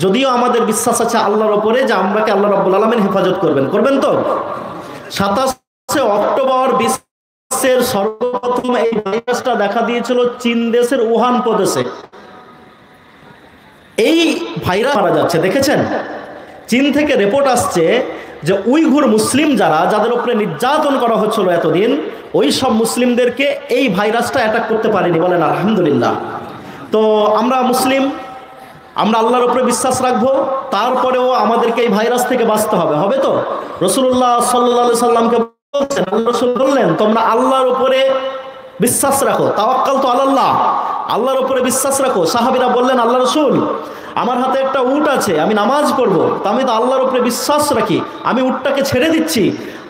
যদিও আমাদের বিশ্বাস আছে আল্লাহর ওপরে যে আমরাকে আল্লাহ রাব্বুল আলামিন হেফাজত করবেন। করবেন তো? 27 অক্টোবর বিশ্বের সর্বপ্রথম এই ভাইরাসটা দেখা দিয়েছিল চীন দেশের উহান প্রদেশে। এই ভাইরাস মারা যাচ্ছে, দেখেছেন? চীন থেকে রিপোর্ট আসছে যে উইঘুর মুসলিম যাদের উপরে নির্যাতন করা হচ্ছিল এতদিন, ওই সব মুসলিমদেরকে এই ভাইরাসটা অ্যাটাক করতে পারেনি। বলেন আলহামদুলিল্লাহ। তো আমরা মুসলিম, আমরা আল্লাহর উপরে বিশ্বাস রাখবো, তারপরেও আমাদেরকে এই ভাইরাস থেকে বাঁচতে হবে। হবে তো? রাসূলুল্লাহ সাল্লাল্লাহু আলাইহি সাল্লামকে বলছেন, আল্লাহ রাসূল বললেন তোমরা আল্লাহর উপরে বিশ্বাস রাখো, তাওয়াক্কালতু আলাল্লাহ, আল্লাহর উপরে বিশ্বাস রাখো। সাহাবীরা বললেন আল্লাহ রাসূল আমার হাতে একটা উট আছে, আমি নামাজ পড়বো, তা আমি তো আল্লাহর উপরে বিশ্বাস রাখি, আমি উটটাকে ছেড়ে দিচ্ছি।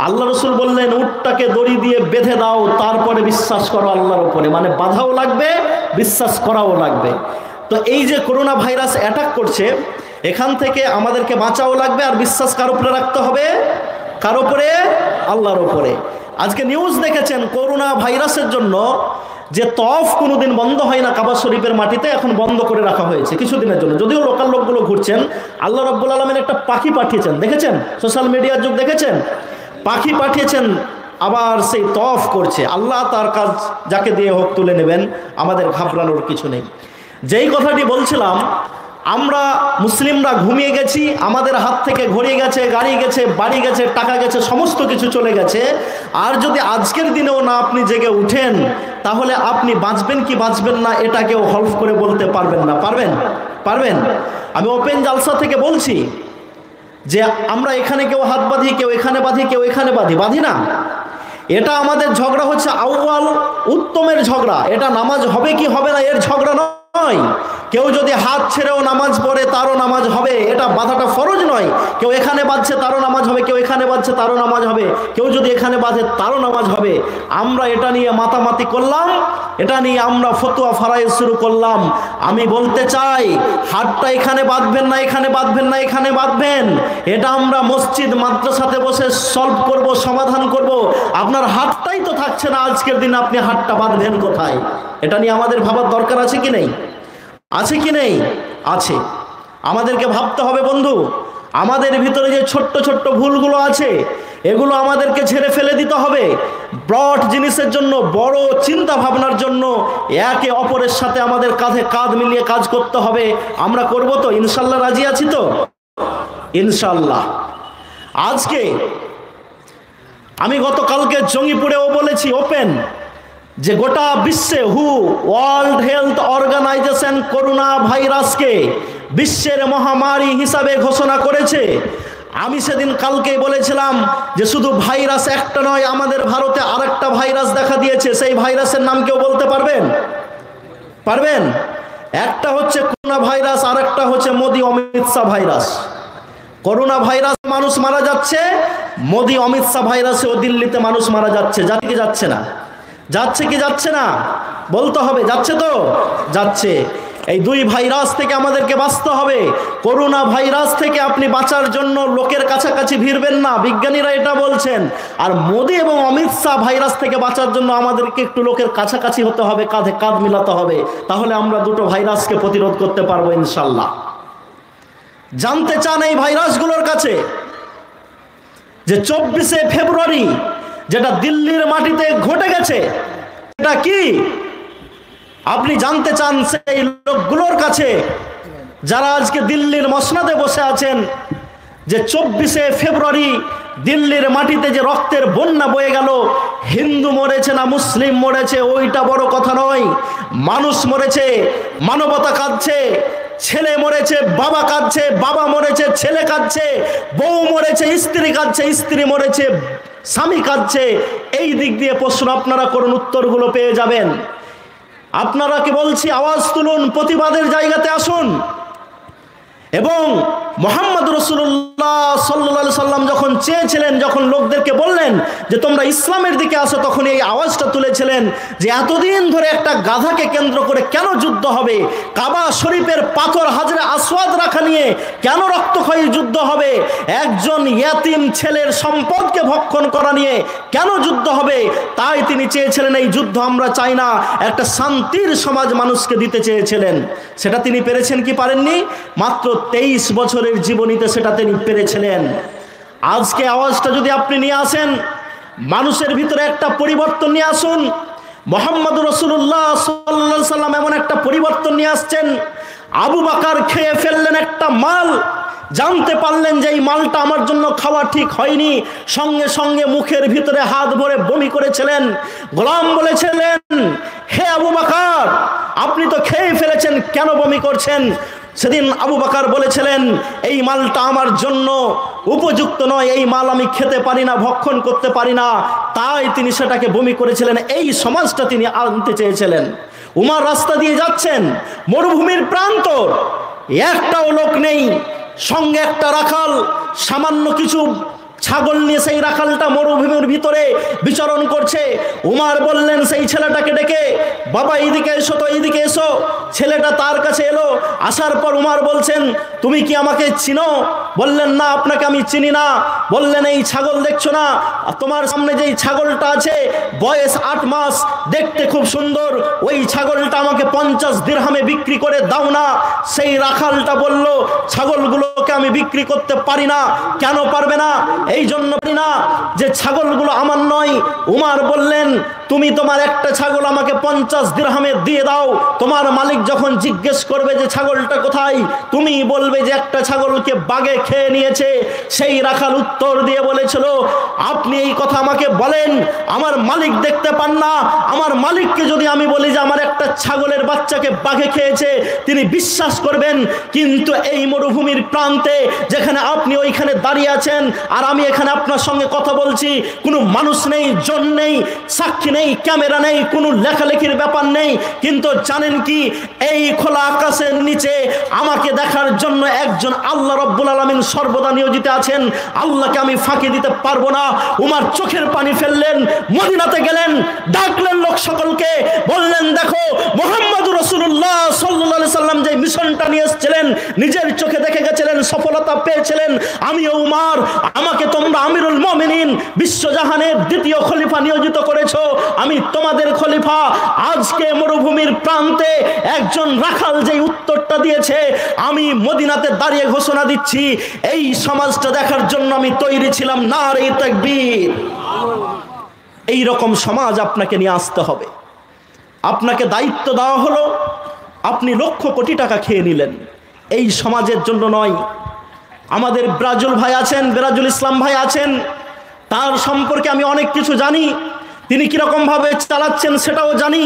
আল্লাহ রাসূল বললেন উটটাকে দড়ি দিয়ে বেঁধে দাও, তারপরে বিশ্বাস করো আল্লাহর উপরে। মানে বাধাও লাগবে, বিশ্বাস করাও লাগবে। তো এই যে করোনা ভাইরাস অ্যাটাক করছে, এখান থেকে আমাদেরকে বাঁচাও লাগবে, আর বিশ্বাস কার উপরে রাখতে হবে? কার উপরে? আল্লাহর উপরে। আজকে নিউজ দেখেছেন করোনা ভাইরাসের জন্য যে তওয়াফ কোনোদিন বন্ধ হয় না কাবা শরীফের মাটিতে, এখন বন্ধ করে রাখা হয়েছে কিছুদিনের জন্য। যদিও লোকাল লোকগুলো ঘুরছেন, আল্লাহ রাব্বুল আলামিন একটা পাখি পাঠিয়েছেন, দেখেছেন? সোশ্যাল মিডিয়ার যুগ, দেখেছেন? পাখি পাঠিয়েছেন, আবার সেই তওয়াফ করছে। আল্লাহ তার কাজ যাকে দিয়ে হোক তুলে নেবেন, আমাদের ঘাবড়ানোর কিছু নেই। যেই কথাটি বলছিলাম, আমরা মুসলিমরা ঘুমিয়ে গেছি, আমাদের হাত থেকে ঘড়ি গেছে, গাড়ি গেছে, বাড়ি গেছে, টাকা গেছে, সমস্ত কিছু চলে গেছে। আর যদি আজকের দিনেও না আপনি জেগে উঠেন, তাহলে আপনি বাঁচবেন কি বাঁচবেন না এটা কেউ হলফ করে বলতে পারবেন না। পারবেন? পারবেন? আমি ওপেন জালসা থেকে বলছি যে আমরা এখানে কেউ হাত বাঁধি, কেউ এখানে বাঁধি, কেউ এখানে বাঁধি না। এটা আমাদের ঝগড়া হচ্ছে আউয়াল উত্তমের ঝগড়া। এটা নামাজ হবে কি হবে না এর ঝগড়া নয়। কেউ যদি হাত ছেড়েও নামাজ পড়ে তারও নামাজ হবে, এটা বাঁধাটা ফরজ নয়। কেউ এখানে বাঁধছে তারও নামাজ হবে, কেউ এখানে বাঁধছে তারও নামাজ হবে, কেউ যদি এখানে বাঁধে তারও নামাজ হবে। আমরা এটা নিয়ে মাতামাতি করলাম, এটা নিয়ে আমরা ফতোয়া ফারাইজ শুরু করলাম। আমি বলতে চাই, হাতটা এখানে বাঁধবেন না, এখানে বাঁধবেন না, এখানে বাঁধবেন, এটা আমরা মসজিদ মাদ্রাসাতে বসে সলভ করব, সমাধান করব। আপনার হাতটাই তো থাকছে না আজকের দিন, আপনি হাতটা বাঁধবেন কোথায়? এটা নিয়ে আমাদের ভাবার দরকার আছে কি নেই? আছে কি নেই? আছে। আমাদেরকে ভাবতে হবে বন্ধু, আমাদের ভিতরে যে ছোট্ট ছোট্ট ভুলগুলো আছে, এগুলো আমাদেরকে ঝেড়ে ফেলে দিতে হবে। ব্রড জিনিসের জন্য, বড় চিন্তা ভাবনার জন্য একে অপরের সাথে আমাদের কাঁধে কাঁধ মিলিয়ে কাজ করতে হবে। আমরা করব তো? ইনশাল্লাহ রাজি আছি তো? ইনশাল্লাহ। আজকে আমি গতকালকে জঙ্গিপুরেও বলেছি ওপেন, যে গোটা বিশ্বে ওয়ার্ল্ড হেলথ অর্গানাইজেশন করোনা ভাইরাসকে বিশ্বের মহামারী হিসাবে ঘোষণা করেছে। আমি সেদিন কালকে বলেছিলাম যে শুধু ভাইরাস একটা নয়, আমাদের ভারতে আরেকটা ভাইরাস দেখা দিয়েছে। সেই ভাইরাসের নাম কেউ বলতে পারবেন? পারবেন? একটা হচ্ছে করোনা ভাইরাস, আরেকটা হচ্ছে Modi Amit Shah virus. Corona virus মানুষ মারা যাচ্ছে, মোদি অমিত শাহ ভাইরাসে ও দিল্লিতে মানুষ মারা যাচ্ছে। যাচ্ছে কি যাচ্ছে না? যাচ্ছে কি যাচ্ছে না? বলতে হবে। যাচ্ছে তো? যাচ্ছে। এই দুই ভাইরাস থেকে আমাদেরকে বাঁচতে হবে। করোনা ভাইরাস থেকে আপনি বাঁচার জন্য লোকের কাছাকাছি ভিড়বেন না, বিজ্ঞানীরা এটা বলছেন। আর মোদি এবং অমিত শাহ ভাইরাস থেকে বাঁচার জন্য আমাদেরকে একটু লোকের কাছাকাছি হতে হবে, কাঁধে কাঁধ মিলাতে হবে। তাহলে আমরা দুটো ভাইরাসকে প্রতিরোধ করতে পারবো ইনশাল্লাহ। জানতে চান এই ভাইরাসগুলোর কাছে যে 24শে ফেব্রুয়ারি যেটা দিল্লির মাটিতে ঘটে গেছে, এটা কি? আপনি জানতে চান সেই লোকগুলোর কাছে যারা আজকে দিল্লির মসনদে বসে আছেন, যে 24শে ফেব্রুয়ারি দিল্লির মাটিতে যে রক্তের বন্যা বয়ে গেল, হিন্দু মরেছে না মুসলিম মরেছে ওইটা বড় কথা নয়। মানুষ মরেছে, মানবতা কাঁদছে। ছেলে মরেছে, বাবা কাঁদছে, বাবা মরেছে, ছেলে কাঁদছে, বউ মরেছে, স্ত্রী কাঁদছে, স্ত্রী মরেছে, স্বামী কাঁদছে। এই দিক দিয়ে প্রশ্ন আপনারা করুন, উত্তরগুলো পেয়ে যাবেন। আপনারা কি বলছি, আওয়াজ তুলুন, প্রতিবাদের জায়গাতে আসুন। এবং মুহাম্মদ রাসূলুল্লাহ সাল্লাল্লাহু আলাইহি সাল্লাম যখন চেয়েছিলেন, যখন লোকদেরকে বললেন যে তোমরা ইসলামের দিকে আসো, তখন এই আওয়াজটা তুলেছিলেন যে এতদিন ধরে একটা গাধাকে কেন্দ্র করে কেন যুদ্ধ হবে? কাবা শরীফের পাথর হাজরে আসওয়াদ রাখা নিয়ে কেন রক্তক্ষয়ী যুদ্ধ হবে? একজন ইয়াতিম ছেলের সম্পদকে ভক্ষণ করা নিয়ে কেন যুদ্ধ হবে? তাই তিনি চেয়েছিলেন এই যুদ্ধ আমরা চাই না, একটা শান্তির সমাজ মানুষকে দিতে চেয়েছিলেন। সেটা তিনি পেরেছেন কি পারেননি? মাত্র 23 বছরের জীবনীতে সেটা তিনি পেরেছিলেন। আজকে আওয়াজটা যদি আপনি নিয়ে আসেন, মানুষের ভিতরে একটা পরিবর্তন নিয়ে আসুন। মুহাম্মদ রাসূলুল্লাহ সাল্লাল্লাহু আলাইহি সাল্লাম এমন একটা পরিবর্তন নিয়ে আসছেন, আবু বকর খেয়ে ফেললেন একটা মাল, জানতে পারলেন যে এই মালটা আমার জন্য খাওয়া ঠিক হয়নি, সঙ্গে সঙ্গে মুখের ভিতরে হাত ভরে বমি করেছিলেন। গোলাম বলেছিলেন, হে আবু বকর, আপনি তো খেয়ে ফেলেছেন, কেন বমি করছেন? সেদিন আবু বকর বলেছিলেন, এই মালটা আমার জন্য উপযুক্ত নয়, এই মাল আমি খেতে পারি না, ভক্ষণ করতে পারি না, তাই তিনি সেটাকে বমি করেছিলেন। এই সমাজটা তিনি আনতে চেয়েছিলেন। উমর রাস্তা দিয়ে যাচ্ছেন, মরুভূমির প্রান্তর, একটাও লোক নেই, সঙ্গে একটা রাখাল, সামান্য কিছু ছাগল নিয়ে সেই রাখালটা মরুভূমির ভিতরে বিচরণ করছে। উমর বললেন সেই ছেলেটাকে ডেকে, বাবা এইদিকে এসো তো, এইদিকে এসো। ছেলেটা তার কাছে এলো। আসার পর উমর বলছেন, তুমি কি আমাকে চিনো? বললেন, না, আপনাকে আমি চিনি না। বললেন, এই ছাগল দেখছো না, তোমার সামনে যেই ছাগলটা আছে, বয়স 8 মাস, দেখতে খুব সুন্দর, ওই ছাগলটা আমাকে 50 দিরহামে বিক্রি করে দাও না। সেই রাখালটা বলল, ছাগলগুলোকে আমি বিক্রি করতে পারি না। কেন পারবে না? এই জন্য পারি না যে ছাগলগুলো আমার নয়। উমর বললেন, তুমি তোমার একটা ছাগল আমাকে 50 দিরহামে দিয়ে দাও। তোমার মালিক যখন জিজ্ঞেস করবে যে ছাগলটা কোথায়, তুমি বলবে যে একটা ছাগলকে বাঘে খেয়ে নিয়েছে। সেই রাখাল উত্তর দিয়ে বলেছিল, আপনি এই কথা আমাকে বলেন, আমার মালিক দেখতে পান না? আমার মালিককে যদি আমি বলি যে আমার একটা ছাগলের বাচ্চাকে বাঘে খেয়েছে, তিনি বিশ্বাস করবেন। কিন্তু এই মরুভূমির প্রান্তে যেখানে আপনি ওইখানে দাঁড়িয়ে আছেন, আর আমি এখানে আপনার সঙ্গে কথা বলছি, কোনো মানুষ নেই, জন নেই, সাক্ষী নেই, ক্যামেরা নেই, কোনো লেখালেখির ব্যাপার নেই। কিন্তু জানেন কি, এই খোলা আকাশের নিচে আমাকে দেখার জন্য একজন আল্লাহ রব্বুল আলামিন সর্বদা নিয়োজিত আছেন। আল্লাহকে আমি ফাঁকি দিতে পারবো না। উমর চোখের পানি ফেললেন, মদিনাতে গেলেন, ডাকলেন লোক সকলকে, বললেন, দেখো মুহাম্মদুর রাসূলুল্লাহ সাল্লাল্লাহু আলাইহি সাল্লাম যে মিশনটা নিয়ে এসেছিলেন, নিজের চোখে দেখে গেছিলেন, সফলতা পেয়েছিলেন। আমিও উমর, আমাকে তোমরা আমিরুল মুমিনিন, বিশ্বজাহানের দ্বিতীয় খলিফা নিয়োজিত করেছো, আমি তোমাদের খলিফা। আজকে মরুভূমির প্রান্তে একজন রাখাল যে উত্তরটা দিয়েছে, আমি মদিনাতে দাঁড়িয়ে ঘোষণা দিচ্ছি, এই সমাজটা দেখার জন্য আমি তৈরি ছিলাম। নারে তাকবীর। এই রকম সমাজ আপনাকে নিয়ে আসতে হবে। আপনাকে দায়িত্ব দেওয়া হলো, আপনি লক্ষ কোটি টাকা খেয়ে নিলেন, এই সমাজের জন্য নয়। আমাদের ব্রাজুল ভাই আছেন, বেরাজুল ইসলাম ভাই আছেন, তার সম্পর্কে আমি অনেক কিছু জানি। তিনি কিরকমভাবে চালাচ্ছেন সেটাও জানি।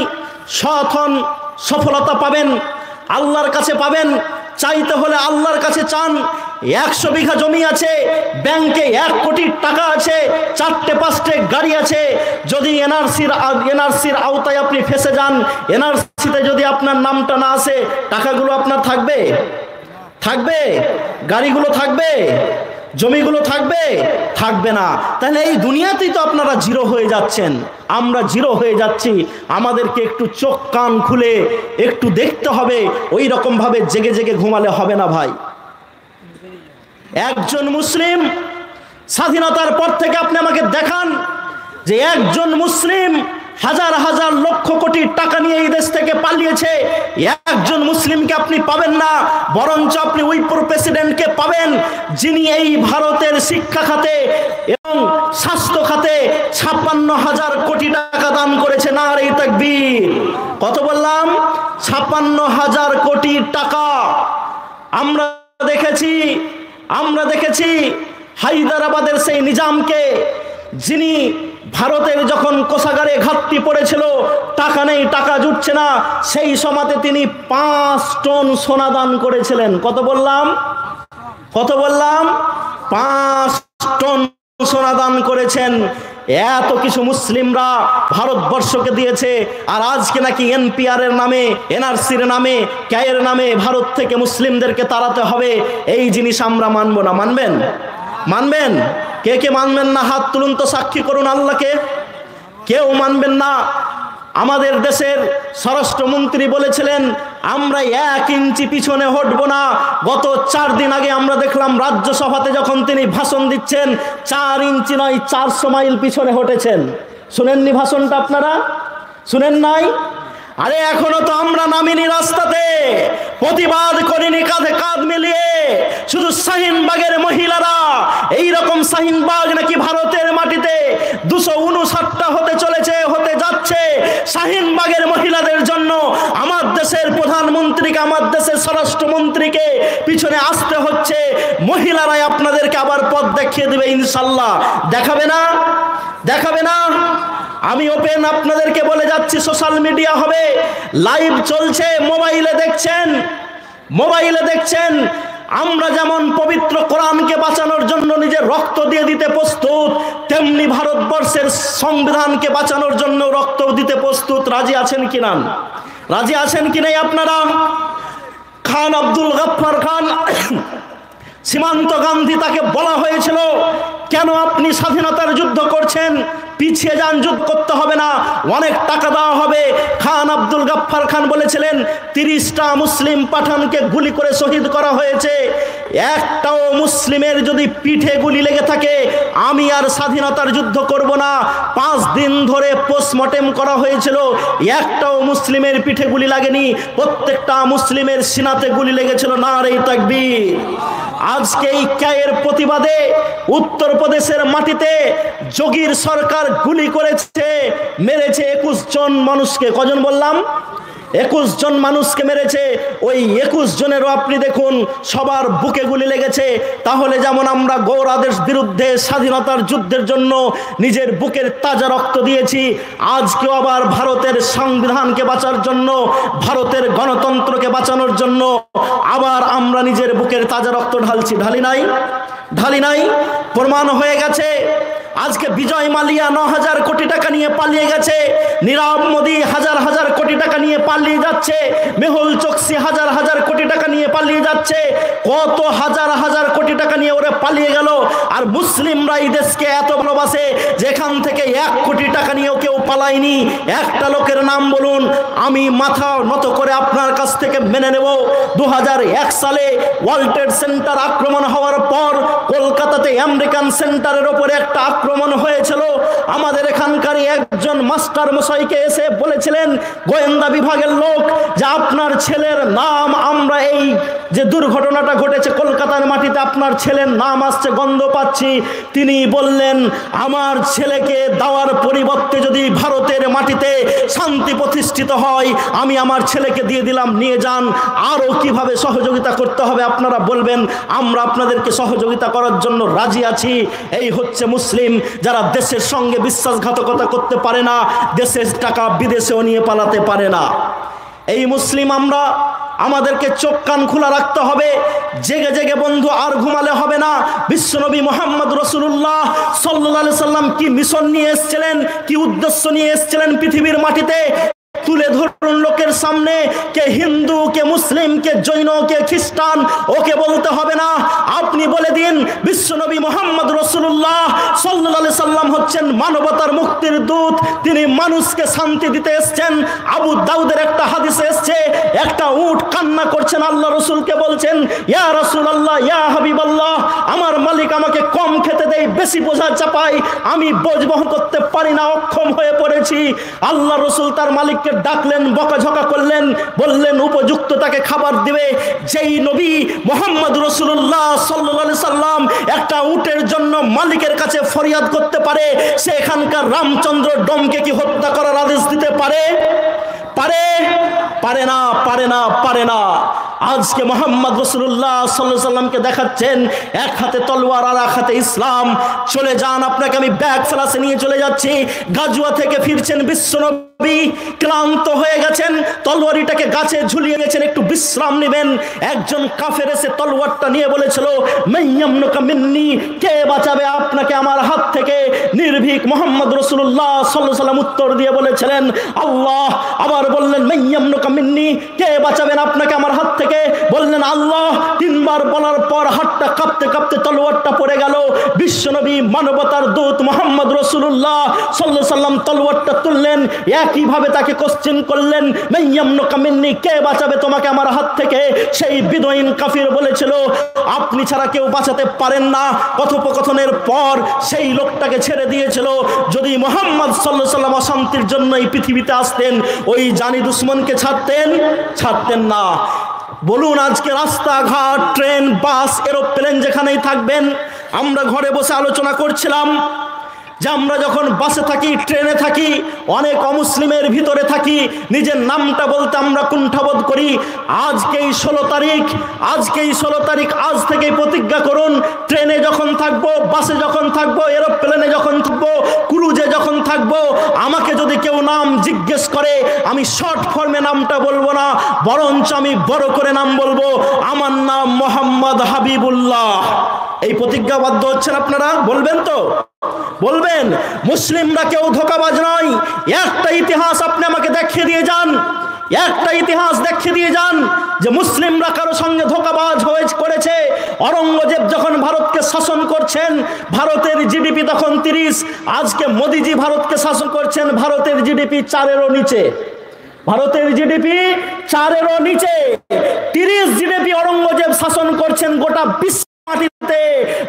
সৎ হন, সফলতা পাবেন, আল্লাহর কাছে পাবেন। চাইতে হলে আল্লাহর কাছে চান। 100 বিঘা জমি আছে, ব্যাংকে 1 কোটি টাকা আছে, 4টে-5টে গাড়ি আছে। যদি এনআরসির আওতায় আপনি ফেসে যান, এনআরসিতে যদি আপনার নামটা না আসে, টাকাগুলো আপনার থাকবে? থাকবে? গাড়িগুলো থাকবে? জমিগুলো থাকবে? থাকবে না। তাহলে এই দুনিয়াতেই তো আপনারা জিরো হয়ে যাচ্ছেন, আমরা জিরো হয়ে যাচ্ছি। আমাদেরকে একটু চোখ কান খুলে একটু দেখতে হবে। ওই রকম ভাবে জেগে জেগে ঘুমালে হবে না ভাই। একজন মুসলিম স্বাধীনতার পর থেকে আপনি আমাকে দেখান যে একজন মুসলিম হাজার হাজার লক্ষ কোটি টাকা নিয়ে এই দেশ থেকে পালিয়েছে। একজন মুসলিমকে আপনি পাবেন না, বরঞ্চ আপনি ওই প্রেসিডেন্টকে পাবেন যিনি এই ভারতের শিক্ষা খাতে এবং স্বাস্থ্য খাতে 56,000 কোটি টাকা দান করেছে। নারে তাকবীর। কত বললাম? 56,000 কোটি টাকা। আমরা দেখেছি হায়দ্রাবাদের সেই নিজামকে, যিনি ভারতের যখন কোষাগারে ঘাটতি পড়েছিল, টাকা নেই, টাকা জুটছে না, সেই সময়তে তিনি 5 টন সোনা দান করেছিলেন। কত বললাম? 5 টন সোনা দান করেছেন। এত কিছু মুসলিমরা ভারতবর্ষকে দিয়েছে। আর আজকে নাকি এনপিআর এর নামে, এনআরসির নামে, ক্যায়ের নামে ভারত থেকে মুসলিমদেরকে তাড়াতে হবে। এই জিনিস আমরা মানব না। মানবেন? কে কে মানবেন না? হাত তুলুন তো, সাক্ষী করুন আল্লাহকে। কেউ মানবেন না। আমাদের দেশের স্বরাষ্ট্রমন্ত্রী বলেছিলেন, আমরা 1 ইঞ্চি পিছনে হটবো না। গত 4 দিন আগে আমরা দেখলাম রাজ্যসভাতে যখন তিনি ভাষণ দিচ্ছেন 4 ইঞ্চি নয় 400 মাইল পিছনে হটেছেন। শুনেননি ভাষণটা আপনারা? শুনেন নাই? আরে এখনো তো আমরা নামিনি রাস্তাতে, প্রতিবাদ করিনি কাঁধে কাঁধ মিলিয়ে। শুধু শাহিনবাগের মহিলারা, এইরকম শাহিনবাগ নাকি ভারতের মাটিতে 259টা হতে চলেছে, হতে যাচ্ছে। শাহিনবাগের মহিলাদের জন্য আমার দেশের প্রধানমন্ত্রীকে, আমার দেশের স্বরাষ্ট্রমন্ত্রীকে পিছনে আসতে হচ্ছে। মহিলারাই আপনাদেরকে আবার পথ দেখিয়ে দেবে ইনশাল্লাহ। দেখাবে না? দেখাবে না? আমি ওপেন আপনাদেরকে বলে যাচ্ছি, সোশ্যাল মিডিয়া হবে, লাইভ চলছে, মোবাইলে দেখছেন, মোবাইলে দেখছেন। আমরা যেমন পবিত্র কোরআনকে বাঁচানোর জন্য নিজের রক্ত দিয়ে দিতে প্রস্তুত, তেমনি ভারতবর্ষের সংবিধানকে বাঁচানোর জন্য রক্ত দিতে প্রস্তুত। রাজি আছেন কি না? রাজি আছেন কি নাই আপনারা? খান আব্দুল গফফার খান, সীমান্ত গান্ধী, তাকে বলা হয়েছিল কেন আপনি স্বাধীনতার যুদ্ধ করছেন? পিছিয়ে যান, যুদ্ধ করতে হবে না, অনেক টাকা দেওয়া হবে। খান আব্দুল গফফার খান বলেছিলেন 30টা মুসলিম পাঠানকে গুলি করে শহীদ করা হয়েছে, একটাও মুসলিমের যদি পিঠে গুলি লেগে থাকে আমি আর স্বাধীনতার যুদ্ধ করব না। 5 দিন ধরে পোস্টমর্টেম করা হয়েছিল, একটাও মুসলিমের পিঠে গুলি লাগেনি, প্রত্যেকটা মুসলিমের সিনাতে গুলি লেগেছিল। নারে তাকবীর। আজকে এই ক্যায়ের প্রতিবাদে উত্তরপ্রদেশের মাটিতে যোগীর সরকার গুলি করেছে, মেরেছে 21 জন মানুষকে। কজন বললাম? 21 জন মানুষকে মেরেছে। ওই 21 জনেরও আপনি দেখুন সবার বুকে গুলি লেগেছে। তাহলে যেমন আমরা গৌরাদেশ বিরুদ্ধে স্বাধীনতার যুদ্ধের জন্য নিজের বুকের তাজা রক্ত দিয়েছি, আজকেও আবার ভারতের সংবিধানকে বাঁচার জন্য, ভারতের গণতন্ত্রকে বাঁচানোর জন্য আবার আমরা নিজের বুকের তাজা রক্ত ঢালছি। ঢালি নাই? ঢালি নাই? প্রমাণ হয়ে গেছে। আজকে বিজয় মালিয়া 9,000 কোটি টাকা নিয়ে পালিয়ে গেছে, নীরব মোদী হাজার হাজার কোটি টাকা নিয়ে পালিয়ে যাচ্ছে, মেহুল চোকসি হাজার হাজার কোটি টাকা নিয়ে পালিয়ে যাচ্ছে। কত হাজার হাজার কোটি টাকা নিয়ে ওরা পালিয়ে গেল, আর মুসলিমরা এই দেশকে এত ভালোবাসে যেখান থেকে 1 কোটি টাকা নিয়েও কেউ পালায়নি। একটা লোকের নাম বলুন, আমি মাথা নত করে আপনার কাছ থেকে মেনে নেব। 2001 সালে ওয়ার্ল্ড ট্রেড সেন্টার আক্রমণ হওয়ার পর কলকাতাতে আমেরিকান সেন্টারের ওপরে একটা আক্রমণ হয়েছিল। আমাদের এখানকার একজন মাস্টার মশাইকে এসে বলেছিলেন গোয়েন্দা বিভাগের লোক যে আপনার ছেলের নাম, আমরা এই যে দুর্ঘটনাটা ঘটেছে কলকাতার মাটিতে আপনার ছেলের নাম আসছে, গন্ধ পাচ্ছি। তিনি বললেন আমার ছেলেকে দেওয়ার পরিবর্তে যদি ভারতের মাটিতে শান্তি প্রতিষ্ঠিত হয় আমি আমার ছেলেকে দিয়ে দিলাম, নিয়ে যান। আরও কিভাবে সহযোগিতা করতে হবে আপনারা বলবেন, আমরা আপনাদেরকে সহযোগিতা করার জন্য রাজি আছি। এই হচ্ছে মুসলিম, যারা দেশের সঙ্গে বিশ্বাসঘাতকতা করতে পারে না, দেশের টাকা বিদেশেও নিয়ে পালাতে পারে না। এই মুসলিম আমরা, আমাদেরকে চোখ কান খোলা রাখতে হবে। জেগে জেগে বন্ধু আর ঘুমালে হবে না। বিশ্বনবী মুহাম্মদ রাসূলুল্লাহ সাল্লাল্লাহু আলাইহি সাল্লাম কি মিশন নিয়ে এসেছিলেন, কি উদ্দেশ্য নিয়ে এসেছিলেন পৃথিবীর মাটিতে তুলে ধরুন লোকের সামনে। কে হিন্দু, কে মুসলিম, কে জৈন, কে খ্রিস্টান, ওকে বলতে হবে না। আপনি বলে দিন বিশ্বনবী মুহাম্মদ রাসূলুল্লাহ সাল্লাল্লাহু আলাইহি সাল্লাম হচ্ছেন মানবতার মুক্তির দূত, তিনি মানুষকে শান্তি দিতে এসেছেন। আবু দাউদের একটা হাদিসে এসেছে, একটা উট কান্না করছেন, আল্লাহ রাসূলকে বলছেন ইয়া রাসূলুল্লাহ, ইয়া হাবিবাল্লাহ, আমার মালিক আমাকে কম খেতে দেয়, বেশি বোঝা চাপাই, আমি বোঝ বহন করতে পারি না, অক্ষম হয়ে পড়েছি। আল্লাহ রাসূল তার মালিককে ডাকলেন, বকাঝকা করলেন, বললেন উপযুক্ত তাকে খাবার দিবে। যেই নবী মুহাম্মদ রাসূলুল্লাহ সাল্লাল্লাহু আলাইহি সাল্লাম একটা উটের জন্য মালিকের কাছে ফরিয়াদ করতে পারে, সে এখানকার রামচন্দ্র ডমকে কি হত্যা করার আদেশ দিতে পারে? পারে? পারে না, পারে না, পারে না। আজকে মুহাম্মদ রাসূলুল্লাহ সাল্লাল্লাহু আলাইহি সাল্লামকে দেখাচ্ছেন এক হাতে তলোয়ার আর এক হাতে ইসলাম। চলে যান, আপনাকে আমি ব্যাগ ফেলাসে নিয়ে চলে যাচ্ছি। গাজওয়া থেকে ফিরছেন বিশ্বনবী, ক্লান্ত হয়ে গেছেন, তলোয়ারিটাকে গাছে ঝুলিয়ে গেছেন, একটু বিশ্রাম নেবেন। একজন কাফের এসে তলোয়ারটা নিয়ে বলেছিল মাইয়ামনুকা মিন্নি, কে বাঁচাবে আপনাকে আমার হাত থেকে? নির্ভীক মুহাম্মদ রাসূলুল্লাহ সাল্লাল্লাহু আলাইহি সাল্লাম উত্তর দিয়ে বলেছিলেন আল্লাহ। আবার তিনবার বললেন মাইয়ামনুকা মিন্নি, কে বাঁচাবেন আপনাকে আমার হাত থেকে? বললেন আল্লাহ। তিনবার বলার পর হাতটা কাঁপতে কাঁপতে তলোয়ারটা পড়ে গেল। বিশ্বনবী মানবতার দূত মুহাম্মদ রাসূলুল্লাহ সাল্লাল্লাহু আলাইহি সাল্লাম তলোয়ারটা তুললেন, একইভাবে তাকে কোশ্চেন করলেন মাইয়ামনুকা মিন্নি, কে বাঁচাবে তোমাকে আমার হাত থেকে? সেই বিদঈন কাফির বলেছিল আপনি ছাড়া কেউ বাঁচাতে পারেন না। কথোপকথনের পর সেই লোকটাকে ছেড়ে দিয়েছিল। যদি মুহাম্মদ সাল্লাল্লাহু আলাইহি সাল্লাম অশান্তির জন্য এই পৃথিবীতে আসতেন, ওই জানি দুশমনকে ছাড়তেন না। বলুন, আজকে রাস্তাঘাট, ট্রেন, বাস, এরোপ্লেন যেখানেই থাকবেন, আমরা ঘরে বসে আলোচনা করছিলাম যে আমরা যখন বাসে থাকি, ট্রেনে থাকি, অনেক অমুসলিমের ভিতরে থাকি, নিজের নামটা বলতে আমরা কুণ্ঠাবোধ করি। আজকেই 16 তারিখ, আজ থেকেই প্রতিজ্ঞা করুন, ট্রেনে যখন থাকবো, বাসে যখন থাকবো, এরোপ্লেনে যখন থাকবো, ক্রুজে যখন থাকবো, আমাকে যদি কেউ নাম জিজ্ঞেস করে, আমি শর্ট ফর্মে নামটা বলবো না, বরঞ্চ আমি বড় করে নাম বলবো, আমার নাম মোহাম্মদ হাবিবুল্লাহ। এই প্রতিজ্ঞাবদ্ধ হচ্ছেন আপনারা? বলবেন তো? বলবেন? মুসলিমরা কেউ ধোঁকাবাজ নয়। একটা ইতিহাস আপনি আমাকে দেখিয়ে দিয়ে যান, যে মুসলিমরা কারো সঙ্গে ধোঁকাবাজ করেছে। অরঙ্গজেব যখন ভারতকে শাসন করছেন, ভারতের জিডিপি তখন 30। আজকে মোদিজি ভারতকে শাসন করছেন, ভারতের জিডিপি 4-এরও নিচে। 30 জিডিপি অরঙ্গজেব শাসন করছেন। গোটা বিশ্ব মাটিতে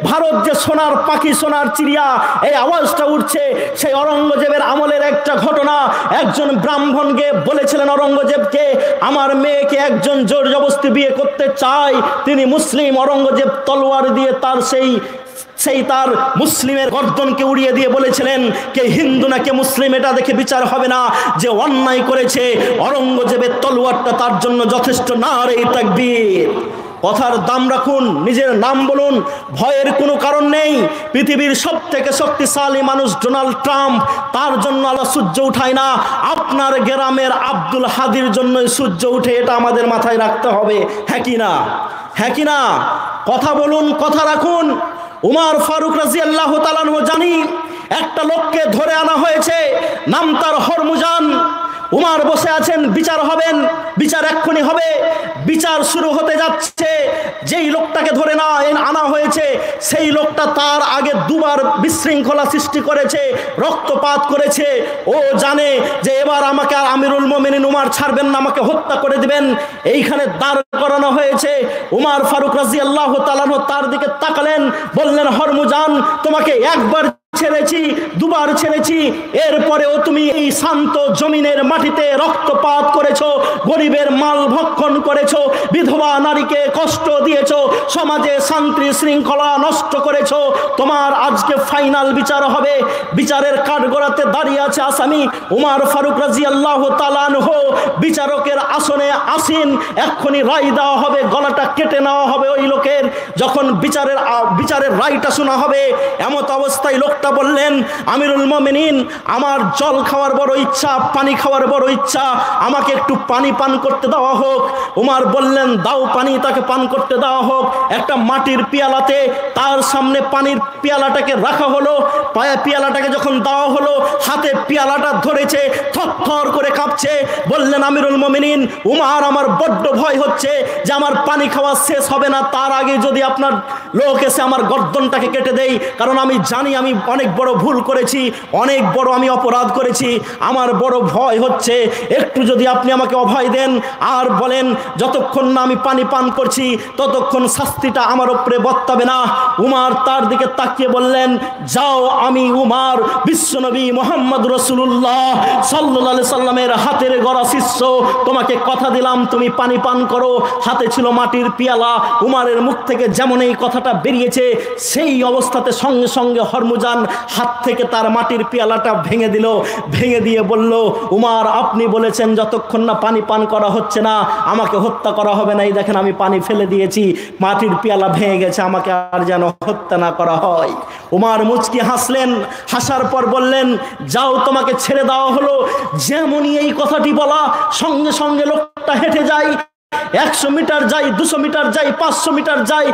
ভারত যে সোনার পাখি, সোনার চিড়িয়া, এই আওয়াজটা উঠছে সেই অরঙ্গজেবের আমলের একটা ঘটনা। একজন ব্রাহ্মণকে বলেছিলেন অরঙ্গজেবকে, আমার মেয়েকে একজন জোর জবরদস্তি বিয়ে করতে চায়, তিনি মুসলিম। অরঙ্গজেব তলোয়ার দিয়ে তার তার মুসলিমের গর্দনকে উড়িয়ে দিয়ে বলেছিলেন, কে হিন্দু না কে মুসলিম এটা দেখে বিচার হবে না, যে অন্যায় করেছে অরঙ্গজেবের তলোয়ারটা তার জন্য যথেষ্ট। নারে তাকবীর। কথার দাম রাখুন, নিজের নাম বলুন, ভয়ের কোনো কারণ নেই। পৃথিবীর সবথেকে শক্তিশালী মানুষ ডোনাল্ড ট্রাম্প, তার জন্য আল্লাহ সূর্য উঠায় না, আপনার গ্রামের আব্দুল হাদির জন্যই সূর্য উঠে, এটা আমাদের মাথায় রাখতে হবে। হ্যাঁ কি না? কথা বলুন, কথা রাখুন। উমর ফারুক রাদিয়াল্লাহু তাআলা আনহু, জানি একটা লোককে ধরে আনা হয়েছে, নাম তার হরমুজান। উমর বসে আছেন, বিচার এক্ষুনি হবে। বিচার শুরু হতে যাচ্ছে। যেই লোকটাকে ধরে আনা হয়েছে, সেই লোকটা তার আগে 2 বার বিশৃঙ্খলা সৃষ্টি করেছে, রক্তপাত করেছে। ও জানে যে এবার আমাকে আর আমিরুল মুমিনিন উমর ছাড়বেন না, আমাকে হত্যা করে দিবেন। এইখানে দাঁড় করানো হয়েছে। উমর ফারুক রাদিয়াল্লাহু তাআলা তার দিকে তাকালেন, বললেন, হরমুজান, তোমাকে একবার ছেড়েছি, 2 বার ছেড়েছি, এরপরেও তুমি এই শান্ত জমিনের মাটিতে রক্তপাত করেছো, গরিবের মাল ভক্ষণ করেছো, বিধবা নারীকে কষ্ট দিয়েছো, সমাজে শান্তি শৃঙ্খলা নষ্ট করেছো। তোমার আজকে ফাইনাল বিচার হবে। বিচারের কাঠগড়াতে দাঁড়িয়ে আছে আসামি উমর ফারুক রাদিয়াল্লাহু তাআলা আনহু। বিচারকের আসনে আসীন, এক্ষুনি রায় দেওয়া হবে, গলাটা কেটে নেওয়া হবে ওই লোকের। যখন বিচারের রায়টা শোনা হবে, এমত অবস্থায় লোকটা বললেন, আমিরুল মুমিনিন, আমার জল খাওয়ার বড় ইচ্ছা, পানি খাওয়ার বড় ইচ্ছা, আমাকে একটু পানি পান করতে দেওয়া হোক। উমর বললেন, দাও পানি। তাকে পান করতে দেওয়া হোক। একটা মাটির পেয়ালাতে তার সামনে পানির পেয়ালাটাকে রাখা হলো। পেয়ালাটাকে যখন দেওয়া হলো, হাতে পেয়ালাটা ধরেছে, থরথর করে কাঁপছে। বললেন, আমিরুল মুমিনিন উমর, আমার বড্ড ভয় হচ্ছে যে আমার পানি খাওয়া শেষ হবে না, তার আগে যদি আপনার লোক এসে আমার গর্দনটাকে কেটে দেয়, কারণ আমি জানি আমি অনেক বড় ভুল করেছি, অনেক বড় আমি অপরাধ করেছি, আমার বড় ভয় হচ্ছে। একটু যদি আপনি আমাকে অভয় দেন আর বলেন যতক্ষণ না আমি পানি পান করছি ততক্ষণ শাস্তিটা আমার উপরে বর্তাবে না। উমর তার দিকে তাকিয়ে বললেন, যাও, আমি উমর বিশ্বনবী মুহাম্মদ রাসূলুল্লাহ সাল্লাল্লাহু আলাইহি সাল্লামের হাতের গড়া শিষ্য, তোমাকে কথা দিলাম তুমি পানি পান করো। হাতে ছিল মাটির পেয়ালা। উমরের মুখ থেকে যেমন এই কথাটা বেরিয়েছে, সেই অবস্থাতে সঙ্গে সঙ্গে হরমুজান হাত থেকে তার মাটির পেয়ালাটা ভেঙে দিল। ভেঙে দিয়ে বলল, উমর, আপনি বলেছেন যতক্ষণ না পানি পান করা হচ্ছে না আমাকে হত্যা করা হবে না। এই দেখেন আমি পানি ফেলে দিয়েছি, মাটির পেয়ালা ভেঙে গেছে, আমাকে আর যেন হত্যা না করা হয়। উমর মুচকি হাসলেন। হাসার পর বললেন, যাও, তোমাকে ছেড়ে দেওয়া হলো। যেমনই এই কথাটি বলা, সঙ্গে সঙ্গে লোকটা হেঁটে যায়। 100 মিটার যাই, 200 মিটার যাই, 500 মিটার যাই,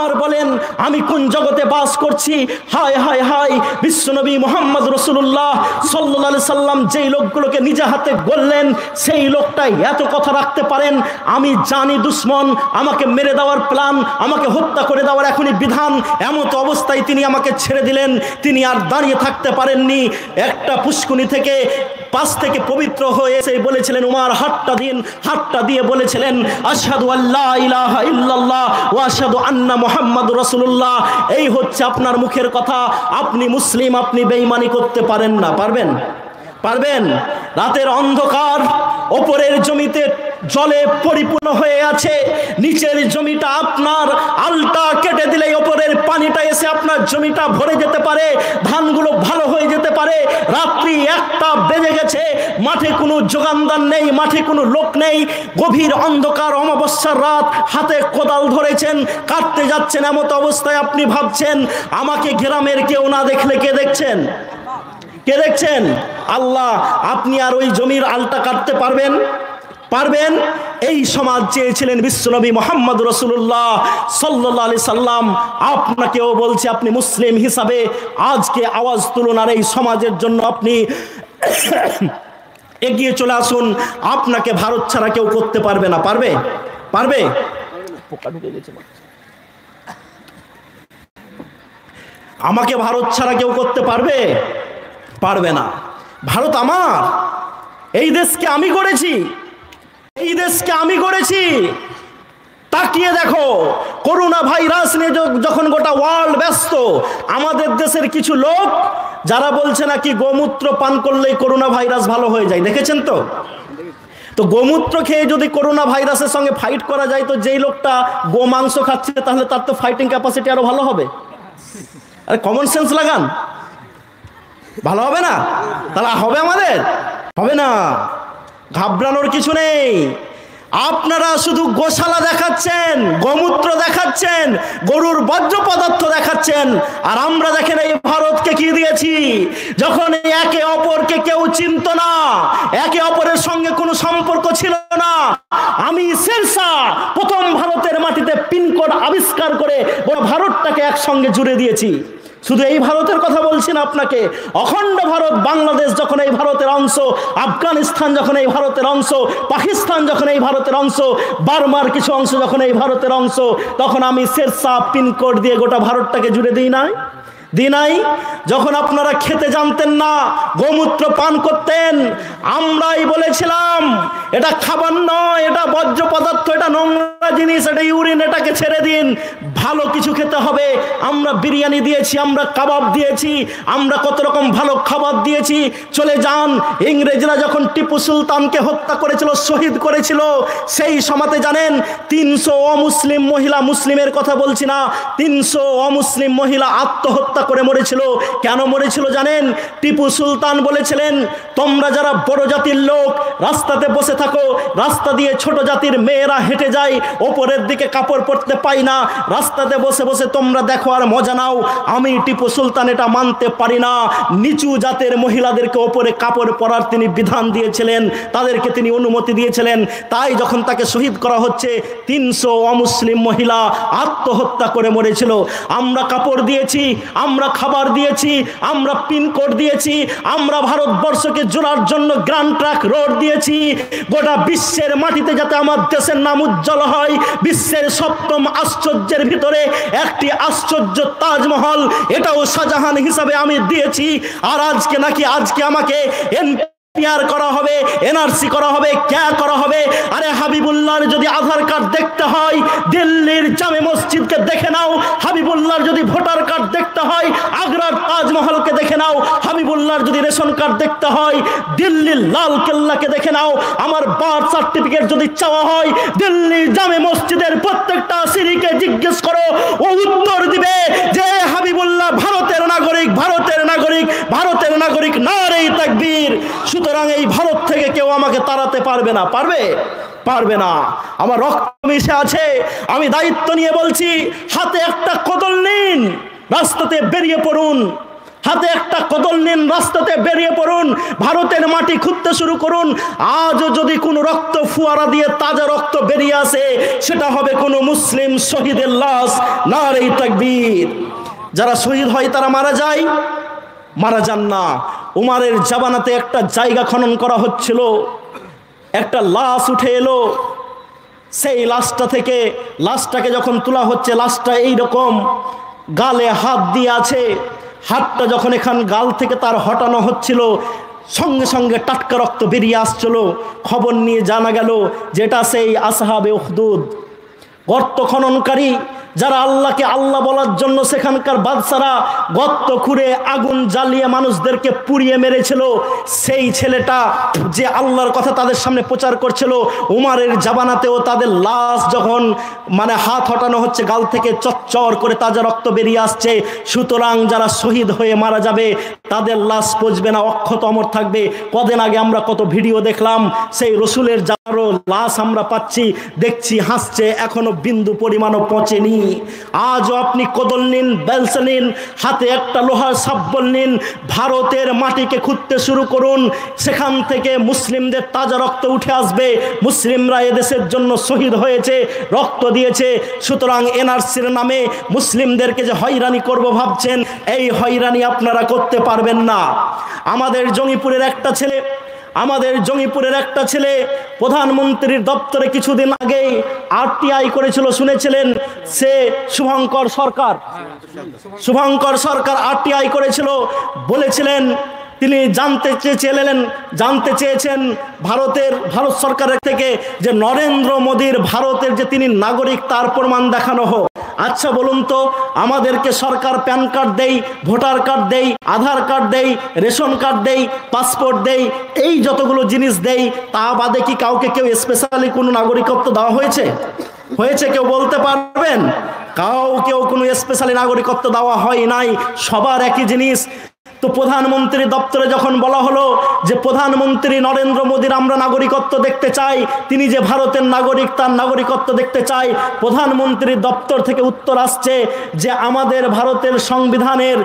আর বলেন আমি কোন জগতে বাস করছি। হায় হায় হায়, বিশ্বনবী মুহাম্মদ রাসূলুল্লাহ সাল্লাল্লাহু আলাইহি সাল্লাম যেই লোকগুলোকে নিজে হাতে গড়লেন, সেই লোকটাই এত কথা রাখতে পারেন। আমি জানি দুশ্মন, আমাকে মেরে দেওয়ার প্ল্যান, আমাকে হত্যা করে দেওয়ার এখনই বিধান, এমত অবস্থায় তিনি আমাকে ছেড়ে দিলেন। তিনি আর দাঁড়িয়ে থাকতে পারেননি, একটা পুষ্কুনি থেকে পাশ থেকে পবিত্র হয়ে এসে বলেছিলেন, উমার হাতটা দিন, হাতটা দিয়ে বলেছিলেন, আশহাদু আল্লা ইলাহা ইল্লাল্লাহ ওয়া আশহাদু আন্না মুহাম্মাদুর রাসূলুল্লাহ। এই হচ্ছে আপনার মুখের কথা। আপনি মুসলিম, আপনি বেঈমানি করতে পারেন না। পারবেন? পারবেন? রাতের অন্ধকার, ওপরের জমিতে জলে পরিপূর্ণ হয়ে আছে, নিচের জমিটা আপনার আলটা কেটে দিলে ওপরের পানিটা এসে আপনার জমিটা ভরে যেতে পারে, ধানগুলো ভালো হয়ে যেতে পারে। রাত্রি 1টা বেজে গেছে, মাঠে কোনো যোগানদার নেই, মাঠে কোনো লোক নেই, গভীর অন্ধকার, অমাবস্যার রাত, হাতে কোদাল ধরেছেন, কাটতে যাচ্ছেন। এমত অবস্থায় আপনি ভাবছেন, আমাকে গ্রামের কেউ না দেখলে কে দেখছেন? কে দেখছেন? আল্লাহ। আপনি আর ওই জমির আলটা কাটতে পারবেন? পারবেন? এই সমাজ চেয়েছিলেন বিশ্বনবী মুহাম্মদ রাসূলুল্লাহ সাল্লাল্লাহু আলাইহি সাল্লাম। আপনাকেও বলছে, আপনি মুসলিম হিসাবে আজকে আওয়াজ তুলুন, আর এই সমাজের জন্য আপনি এগিয়ে চলে আসুন। আপনাকে ভারত ছাড়া কেউ করতে পারবে না। পারবে? পারবে? পোকা ঢুকে গেছে। আমাকে ভারত ছাড়া কেউ করতে পারবে? পারবে না। ভারত আমার, এই দেশকে আমি গড়েছি, এই দেশকে আমি গড়েছি। তাকিয়ে দেখো, করোনা ভাইরাস নিয়ে যখন গোটা ওয়ার্ল্ড ব্যস্ত, আমাদের দেশের কিছু লোক যারা বলছে নাকি গোমূত্র পান করলেই করোনা ভাইরাস ভালো হয়ে যায়, দেখেছেন তো? তো গোমূত্র খেয়ে যদি করোনা ভাইরাসের সঙ্গে ফাইট করা যায়, তো যেই লোকটা গো মাংস খাচ্ছে তাহলে তার তো ফাইটিং ক্যাপাসিটি আরো ভালো হবে। আরে কমন সেন্স লাগান, ভালো হবে না? তাহলে হবে আমাদের? হবে না। ঘাবড়ানোর কিছু নেই। আপনারা শুধু গোশালা দেখাচ্ছেন, গোমূত্র দেখাচ্ছেন, গরুর বর্জ্য পদার্থ দেখাচ্ছেন, আর আমরা দেখেন এই ভারতকে কি দিয়েছি। যখন একে অপরকে কেউ চিনত না, একে অপরের সঙ্গে কোনো সম্পর্ক ছিল না, আমি শেরশাহ প্রথম ভারতের মাটিতে পিনকোড আবিষ্কার করে গোটা ভারতটাকে একসঙ্গে জুড়ে দিয়েছি। শুধু এই ভারতের কথা বলছি না আপনাকে, অখণ্ড ভারত, বাংলাদেশ যখন এই ভারতের অংশ, আফগানিস্তান যখন এই ভারতের অংশ, পাকিস্তান যখন এই ভারতের অংশ, বার্মার কিছু অংশ যখন এই ভারতের অংশ, তখন আমি শেরশাহ পিনকোড দিয়ে গোটা ভারতটাকে জুড়ে দিই নাই? দিই নাই? যখন আপনারা খেতে জানতেন না, গোমূত্র পান করতেন, আমরাই বলেছিলাম এটা খাবার নয়, এটা বর্জ্য পদার্থ, এটা নোংরা জিনিস, এটা ইউরিন, এটাকে ছেড়ে দিন, ভালো কিছু খেতে হবে। আমরা বিরিয়ানি দিয়েছি, আমরা কাবাব দিয়েছি, আমরা কত রকম ভালো খাবার দিয়েছি। চলে যান, ইংরেজরা যখন টিপু সুলতানকে হত্যা করেছিল, শহীদ করেছিল, সেই সময়তে জানেন 300 অমুসলিম মহিলা, মুসলিমের কথা বলছি না, 300 অমুসলিম মহিলা আত্মহত্যা করে মরেছিল। কেন মরেছিল জানেন? টিপু সুলতান বলেছিলেন, তোমরা যারা বড় জাতির লোক রাস্তাতে বসে থাকো, রাস্তা দিয়ে ছোট জাতির মেয়েরা হেঁটে যায়, ওপরের দিকে কাপড় পরতে পাই না, রাস্তাতে বসে বসে তোমরা দেখো আর মজা নাও। আমি টিপু সুলতান এটা মানতে পারি না। নিচু জাতের মহিলাদেরকে ওপরে কাপড় পরার তিনি বিধান দিয়েছিলেন, তাদেরকে তিনি অনুমতি দিয়েছিলেন। তাই যখন তাকে শহীদ করা হচ্ছে, 300 অমুসলিম মহিলা আত্মহত্যা করে মরেছিল। আমরা কাপড় দিয়েছি, আমরা খাবার দিয়েছি, আমরা পিনকোড দিয়েছি, আমরা ভারতবর্ষকে জোড়ার জন্য গ্র্যান্ড ট্রাঙ্ক রোড দিয়েছি। গোটা বিশ্বের মাটিতে যাতে আমার দেশের নাম উজ্জ্বল হয়, বিশ্বের 7ম আশ্চর্যের ভিতরে একটি আশ্চর্য তাজমহল, এটাও শাহজাহান হিসাবে আমি দিয়েছি। আর আজকে নাকি আজকে আমাকে পিয়ার করা হবে, এনআরসি করা হবে, ক্যা করা হবে। আরে হাবিবুল্লাহর যদি আধার কার্ড দেখতে হয়, দিল্লির জামে মসজিদকে দেখে নাও। হাবিবুল্লাহর যদি ভোটার কার্ড দেখতে হয়, আগ্রার তাজমহলকে দেখে নাও। হাবিবুল্লাহর যদি রেশন কার্ড দেখতে হয়, দিল্লির লাল কেল্লাকে দেখে নাও। আমার বার্থ সার্টিফিকেট যদি চাওয়া হয়, দিল্লির জামে মসজিদের প্রত্যেকটা সিঁড়িকে জিজ্ঞেস করো, ও উত্তর দিবে যে হাবিবুল্লাহ ভারতের নাগরিক, ভারতের নাগরিক, ভারতের নাগরিক, নারে তাকবীর। সুতরাং এই ভারত থেকে কেউ আমাকে তাড়াতে পারবে না। পারবে? পারবে না। আমার রক্ত মিশে আছে। আমি দায়িত্ব নিয়ে বলছি, হাতে একটা কোদাল নিন, রাস্তাতে বেরিয়ে পড়ুন। হাতে একটা কোদাল নিন, রাস্তাতে বেরিয়ে পড়ুন, ভারতের মাটি খুঁড়তে শুরু করুন। আজও যদি কোনো রক্ত ফুয়ারা দিয়ে তাজা রক্ত বেরিয়ে আসে, সেটা হবে কোনো মুসলিম শহীদের লাশ। নারে তাকবীর। যারা শহীদ হয় তারা মারা যায়? মারা যান না। উমারের জামানাতে একটা জায়গা খনন করা হচ্ছিল, একটা লাশ উঠে এলো। সেই লাশটাকে যখন তোলা হচ্ছে, লাশটা এইরকম গালে হাত দিয়ে আছে। হাতটা যখন এখান গাল থেকে তার হটানো হচ্ছিল, সঙ্গে সঙ্গে টাটকা রক্ত বেরিয়ে আসছিল। খবর নিয়ে জানা গেল যেটা সেই আসহাবে উখদুদ, গর্ত খননকারী, যারা আল্লাহকে আল্লাহ বলার জন্য সেখানকার বাদশারা গর্ত খুঁড়ে আগুন জ্বালিয়ে মানুষদেরকে পুড়িয়ে মেরেছিল। সেই ছেলেটা যে আল্লাহর কথা তাদের সামনে প্রচার করছিল, উমারের জামানাতেও তাদের লাশ যখন হাত হটানো হচ্ছে, গাল থেকে চচ্চর করে তাজা রক্ত বেরিয়ে আসছে। সুতরাং যারা শহীদ হয়ে মারা যাবে তাদের লাশ পচবে না, অক্ষত অমর থাকবে। কদিন আগে আমরা কত ভিডিও দেখলাম, সেই রসুলের যারও লাশ আমরা পাচ্ছি, দেখছি হাসছে, এখনো বিন্দু পরিমাণও পচেনি। আজও আপনি কোদাল নিন, বেলসা নিন, হাতে একটা লোহার শাবল নিন, ভারতের মাটিকে খুঁড়তে শুরু করুন। সেখান থেকে মুসলিমদের তাজা রক্ত উঠে আসবে। মুসলিমরা এদেশের জন্য শহীদ হয়েছে, রক্ত দিয়েছে। সুতরাং এনআরসির নামে মুসলিমদেরকে যে হয়রানি করব ভাবছেন, এই হয়রানি আপনারা করতে পারবেন না। আমাদের জঙ্গিপুরের একটা ছেলে প্রধানমন্ত্রীর দপ্তরে কিছুদিন আগেই আরটিআই করেছিল, শুনেছিলেন? সে শুভঙ্কর সরকার আরটিআই করেছিল। বলেছিলেন, তিনি জানতে চেয়েছেন ভারত সরকারের থেকে যে নরেন্দ্র মোদীর ভারতের যে তিনি নাগরিক, তার প্রমাণ দেখানো হোক। আচ্ছা বলুন তো, আমাদেরকে সরকার প্যান কার্ড দেই, ভোটার কার্ড দেই, আধার কার্ড দেই, রেশন কার্ড দেই, পাসপোর্ট দেই, এই যতগুলো জিনিস দেই, তা বাদে কি কাউকে কেউ স্পেশালি কোনো নাগরিকত্ব দেওয়া হয়েছে? কেউ বলতে পারবেন? কাউকেও কোনো স্পেশালি নাগরিকত্ব দেওয়া হয় নাই, সবার একই জিনিস। তো প্রধানমন্ত্রী দপ্তরে যখন বলা হলো যে প্রধানমন্ত্রী নরেন্দ্র মোদীর আমরা নাগরিকত্ব দেখতে চাই, তিনি যে ভারতের নাগরিক, তার নাগরিকত্ব দেখতে চাই, প্রধানমন্ত্রী দপ্তর থেকে উত্তর আসছে যে আমাদের ভারতের সংবিধানের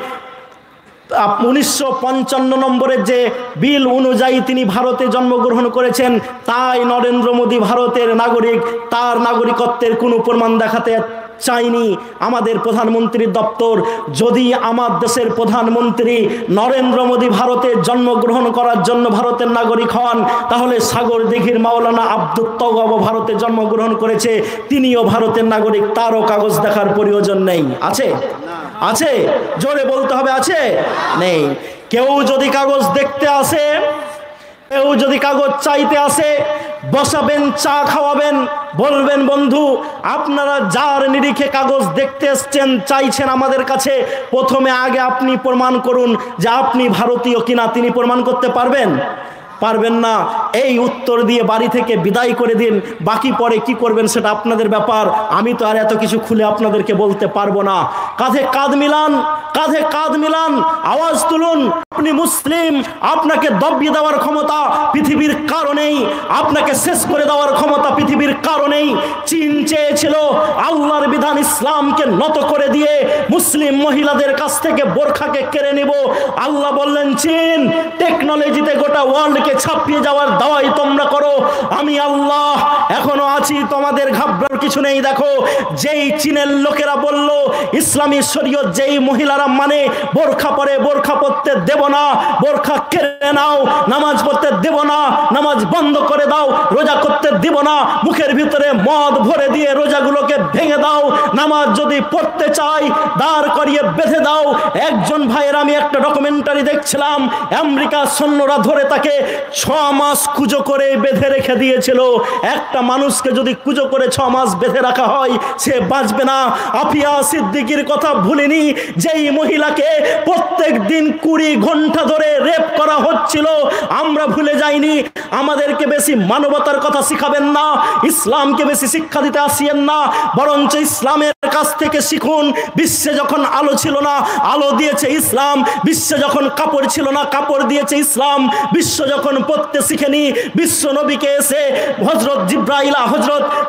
1955 নম্বরের যে বিল অনুযায়ী তিনি ভারতে জন্মগ্রহণ করেছেন, তাই নরেন্দ্র মোদী ভারতের নাগরিক, তার নাগরিকত্বের কোনো প্রমাণ দেখাতে চাইনি আমাদের প্রধানমন্ত্রীর দপ্তর। যদি আমার দেশের প্রধানমন্ত্রী নরেন্দ্র মোদী ভারতে জন্মগ্রহণ করার জন্য ভারতের নাগরিক হন, তাহলে সাগর দিঘির মাওলানা আব্দুত তওয়াব ভারতে জন্মগ্রহণ করেছে, তিনিও ভারতের নাগরিক, তারও কাগজ দেখার প্রয়োজন নেই। আছে? জোরে বলতে হবে, আছে? নেই। কেউ যদি কাগজ দেখতে আসে, কেউ যদি কাগজ চাইতে আসে, বসাবেন, চা খাওয়াবেন, বলবেন বন্ধু আপনারা যার নিরিখে কাগজ দেখতে এসছেন, চাইছেন আমাদের কাছে, প্রথমে আগে আপনি প্রমাণ করুন যে আপনি ভারতীয় কিনা। তিনি প্রমাণ করতে পারবেন না। এই উত্তর দিয়ে বাড়ি থেকে বিদায় করে দিন। বাকি পরে কি করবেন সেটা আপনাদের ব্যাপার, আমি তো আর এত কিছু খুলে আপনাদেরকে বলতে পারবো না। কাঁধে কাঁধ মিলান, আওয়াজ তুলুন। আপনি মুসলিম, আপনাকে দবিয়ে দেওয়ার ক্ষমতা পৃথিবীর কারণেই, আপনাকে শেষ করে দেওয়ার ক্ষমতা পৃথিবীর কারণেই। চীন চেয়েছিল আল্লাহর বিধান ইসলামকে নত করে দিয়ে মুসলিম মহিলাদের কাছ থেকে বোরখাকে কেড়ে নিব। আল্লাহ বললেন, চীন টেকনোলজিতে গোটা ওয়ার্ল্ডকে ছাপিয়ে যাওয়ার দাওয়াই তোমরা করো, আমি আল্লাহ এখনো আছি, তোমাদের ঘাবড়ার কিছু নেই। দেখো, যেই চীনের লোকেরা বলল ইসলামী শরীয়ত যেই মহিলারা মানে বোরখা পরে, বোরখা পরতে দেব না, বোরখা কেড়ে নাও, নামাজ পড়তে দেব না, নামাজ বন্ধ করে দাও, রোজা করতে দেব না, মুখের ভিতরে মদ ভরে দিয়ে রোজাগুলোকে ভেঙে দাও, নামাজ যদি পড়তে চাই দাঁড় করিয়ে বেঁধে দাও। একজন ভাইয়ের আমি একটা ডকুমেন্টারি দেখছিলাম, আমেরিকার সৈন্যরা ধরে তাকে 6 মাস কুজো করে বেঁধে রেখে দিয়েছিল। একটা মানুষকে যদি কুজো করে 6 মাস বেঁধে রাখা হয়, সে বাঁচবে না। আফিয়া সিদ্দিকীর কথা ভুলিনি, যেই মহিলাকে প্রত্যেক দিন 20 ঘন্টা ধরে রেপ করা হচ্ছিল, আমরা ভুলে যাইনি। আমাদেরকে বেশি মানবতার কথা শিখাবেন না, ইসলামকে বেশি শিক্ষা দিতে আসিয়েন না, বরঞ্চ ইসলামের কাছ থেকে শিখুন। বিশ্বে যখন আলো ছিল না, আলো দিয়েছে ইসলাম। বিশ্বে যখন কাপড় ছিল না, কাপড় দিয়েছে ইসলাম। বিশ্ব যখন যখন পড়তে শিখেনি, বিশ্ব নবীকে এসে হযরত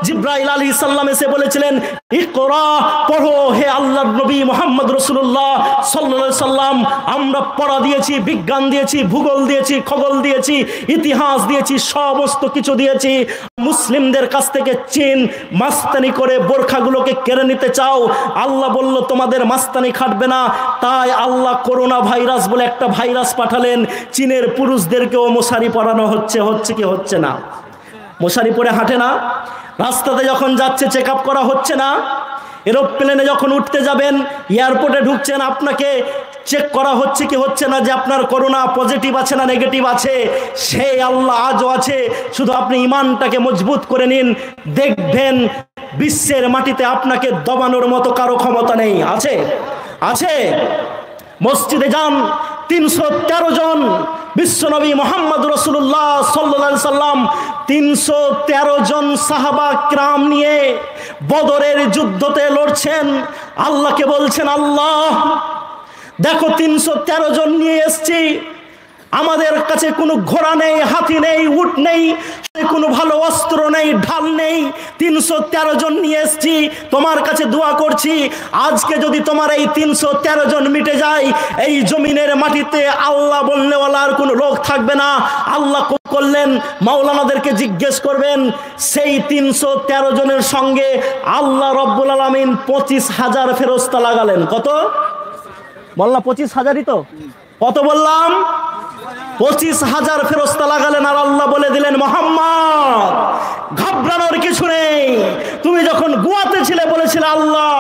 জিব্রাইল আলাইহিস সালাম এসে বলেছিলেন, ইকরা, পড়ো হে আল্লাহর নবী মুহাম্মদ রাসূলুল্লাহ সাল্লাল্লাহু আলাইহি সাল্লাম। আমরা পড়া দিয়েছি, বিজ্ঞান দিয়েছি, ভূগোল দিয়েছি, খগোল দিয়েছি, ইতিহাস দিয়েছি, সমস্ত কিছু দিয়েছি। মুসলিমদের কাছ থেকে চীন মাস্তানি করে বোরখাগুলোকে কেড়ে নিতে চাও। আল্লাহ বলল তোমাদের মাস্তানি খাটবে না। তাই আল্লাহ করোনা ভাইরাস বলে একটা ভাইরাস পাঠালেন। চীনের পুরুষদেরকেও মশারি পরানো হচ্ছে কি হচ্ছে না? মশারি পরে হাঁটে না। রাস্তাতে যখন যাচ্ছে চেক আপ করা হচ্ছে না। এরোপ্লেনে যখন উঠতে যাবেন, এয়ারপোর্টে ঢুকছেন, আপনাকে চেক করা হচ্ছে কি হচ্ছে না যে আপনার করোনা পজিটিভ আছে না নেগেটিভ আছে? সেই আল্লাহ আজও আছে। শুধু আপনি ঈমানটাকে মজবুত করে নিন, দেখবেন বিশ্বের মাটিতে আপনাকে দবানোর মতো কারো ক্ষমতা নেই। আছে আছে মসজিদে যান, 313 জন বিশ্বনবী মুহাম্মদ রাসূলুল্লাহ সাল্লাল্লাহু আলাইহি সাল্লাম 313 জন সাহাবা কিরাম নিয়ে বদরের যুদ্ধতে লড়ছেন। আল্লাহকে বলছেন, আল্লাহ দেখো 313 জন নিয়ে এসেছি, আমাদের কাছে কোনো ঘোড়া নেই, হাতি নেই, উট নেই, কোনো ভালো অস্ত্র নেই, ঢাল নেই, 313 জন নিয়ে এসেছি, তোমার কাছে দোয়া করছি আজকে যদি তোমার এই 313 জন মিটে যায়, এই জমিনের মাটিতে আল্লাহ বললেওয়ালার কোনো লোক থাকবে না। আল্লাহ করলেন, মাওলানাদেরকে জিজ্ঞেস করবেন, সেই 313 জনের সঙ্গে আল্লাহ রব্বুল আলামিন 25,000 ফেরেশতা লাগালেন। কত বললাম? 25,000ই তো। কত বললাম? 25,000 ফেরেশতা লাগালেন। আর আল্লাহ বলে দিলেন, মুহাম্মদ ঘাবড়ানোর কিছু নেই। তুমি যখন গুয়াতে ছিলে বলেছিলে, আল্লাহ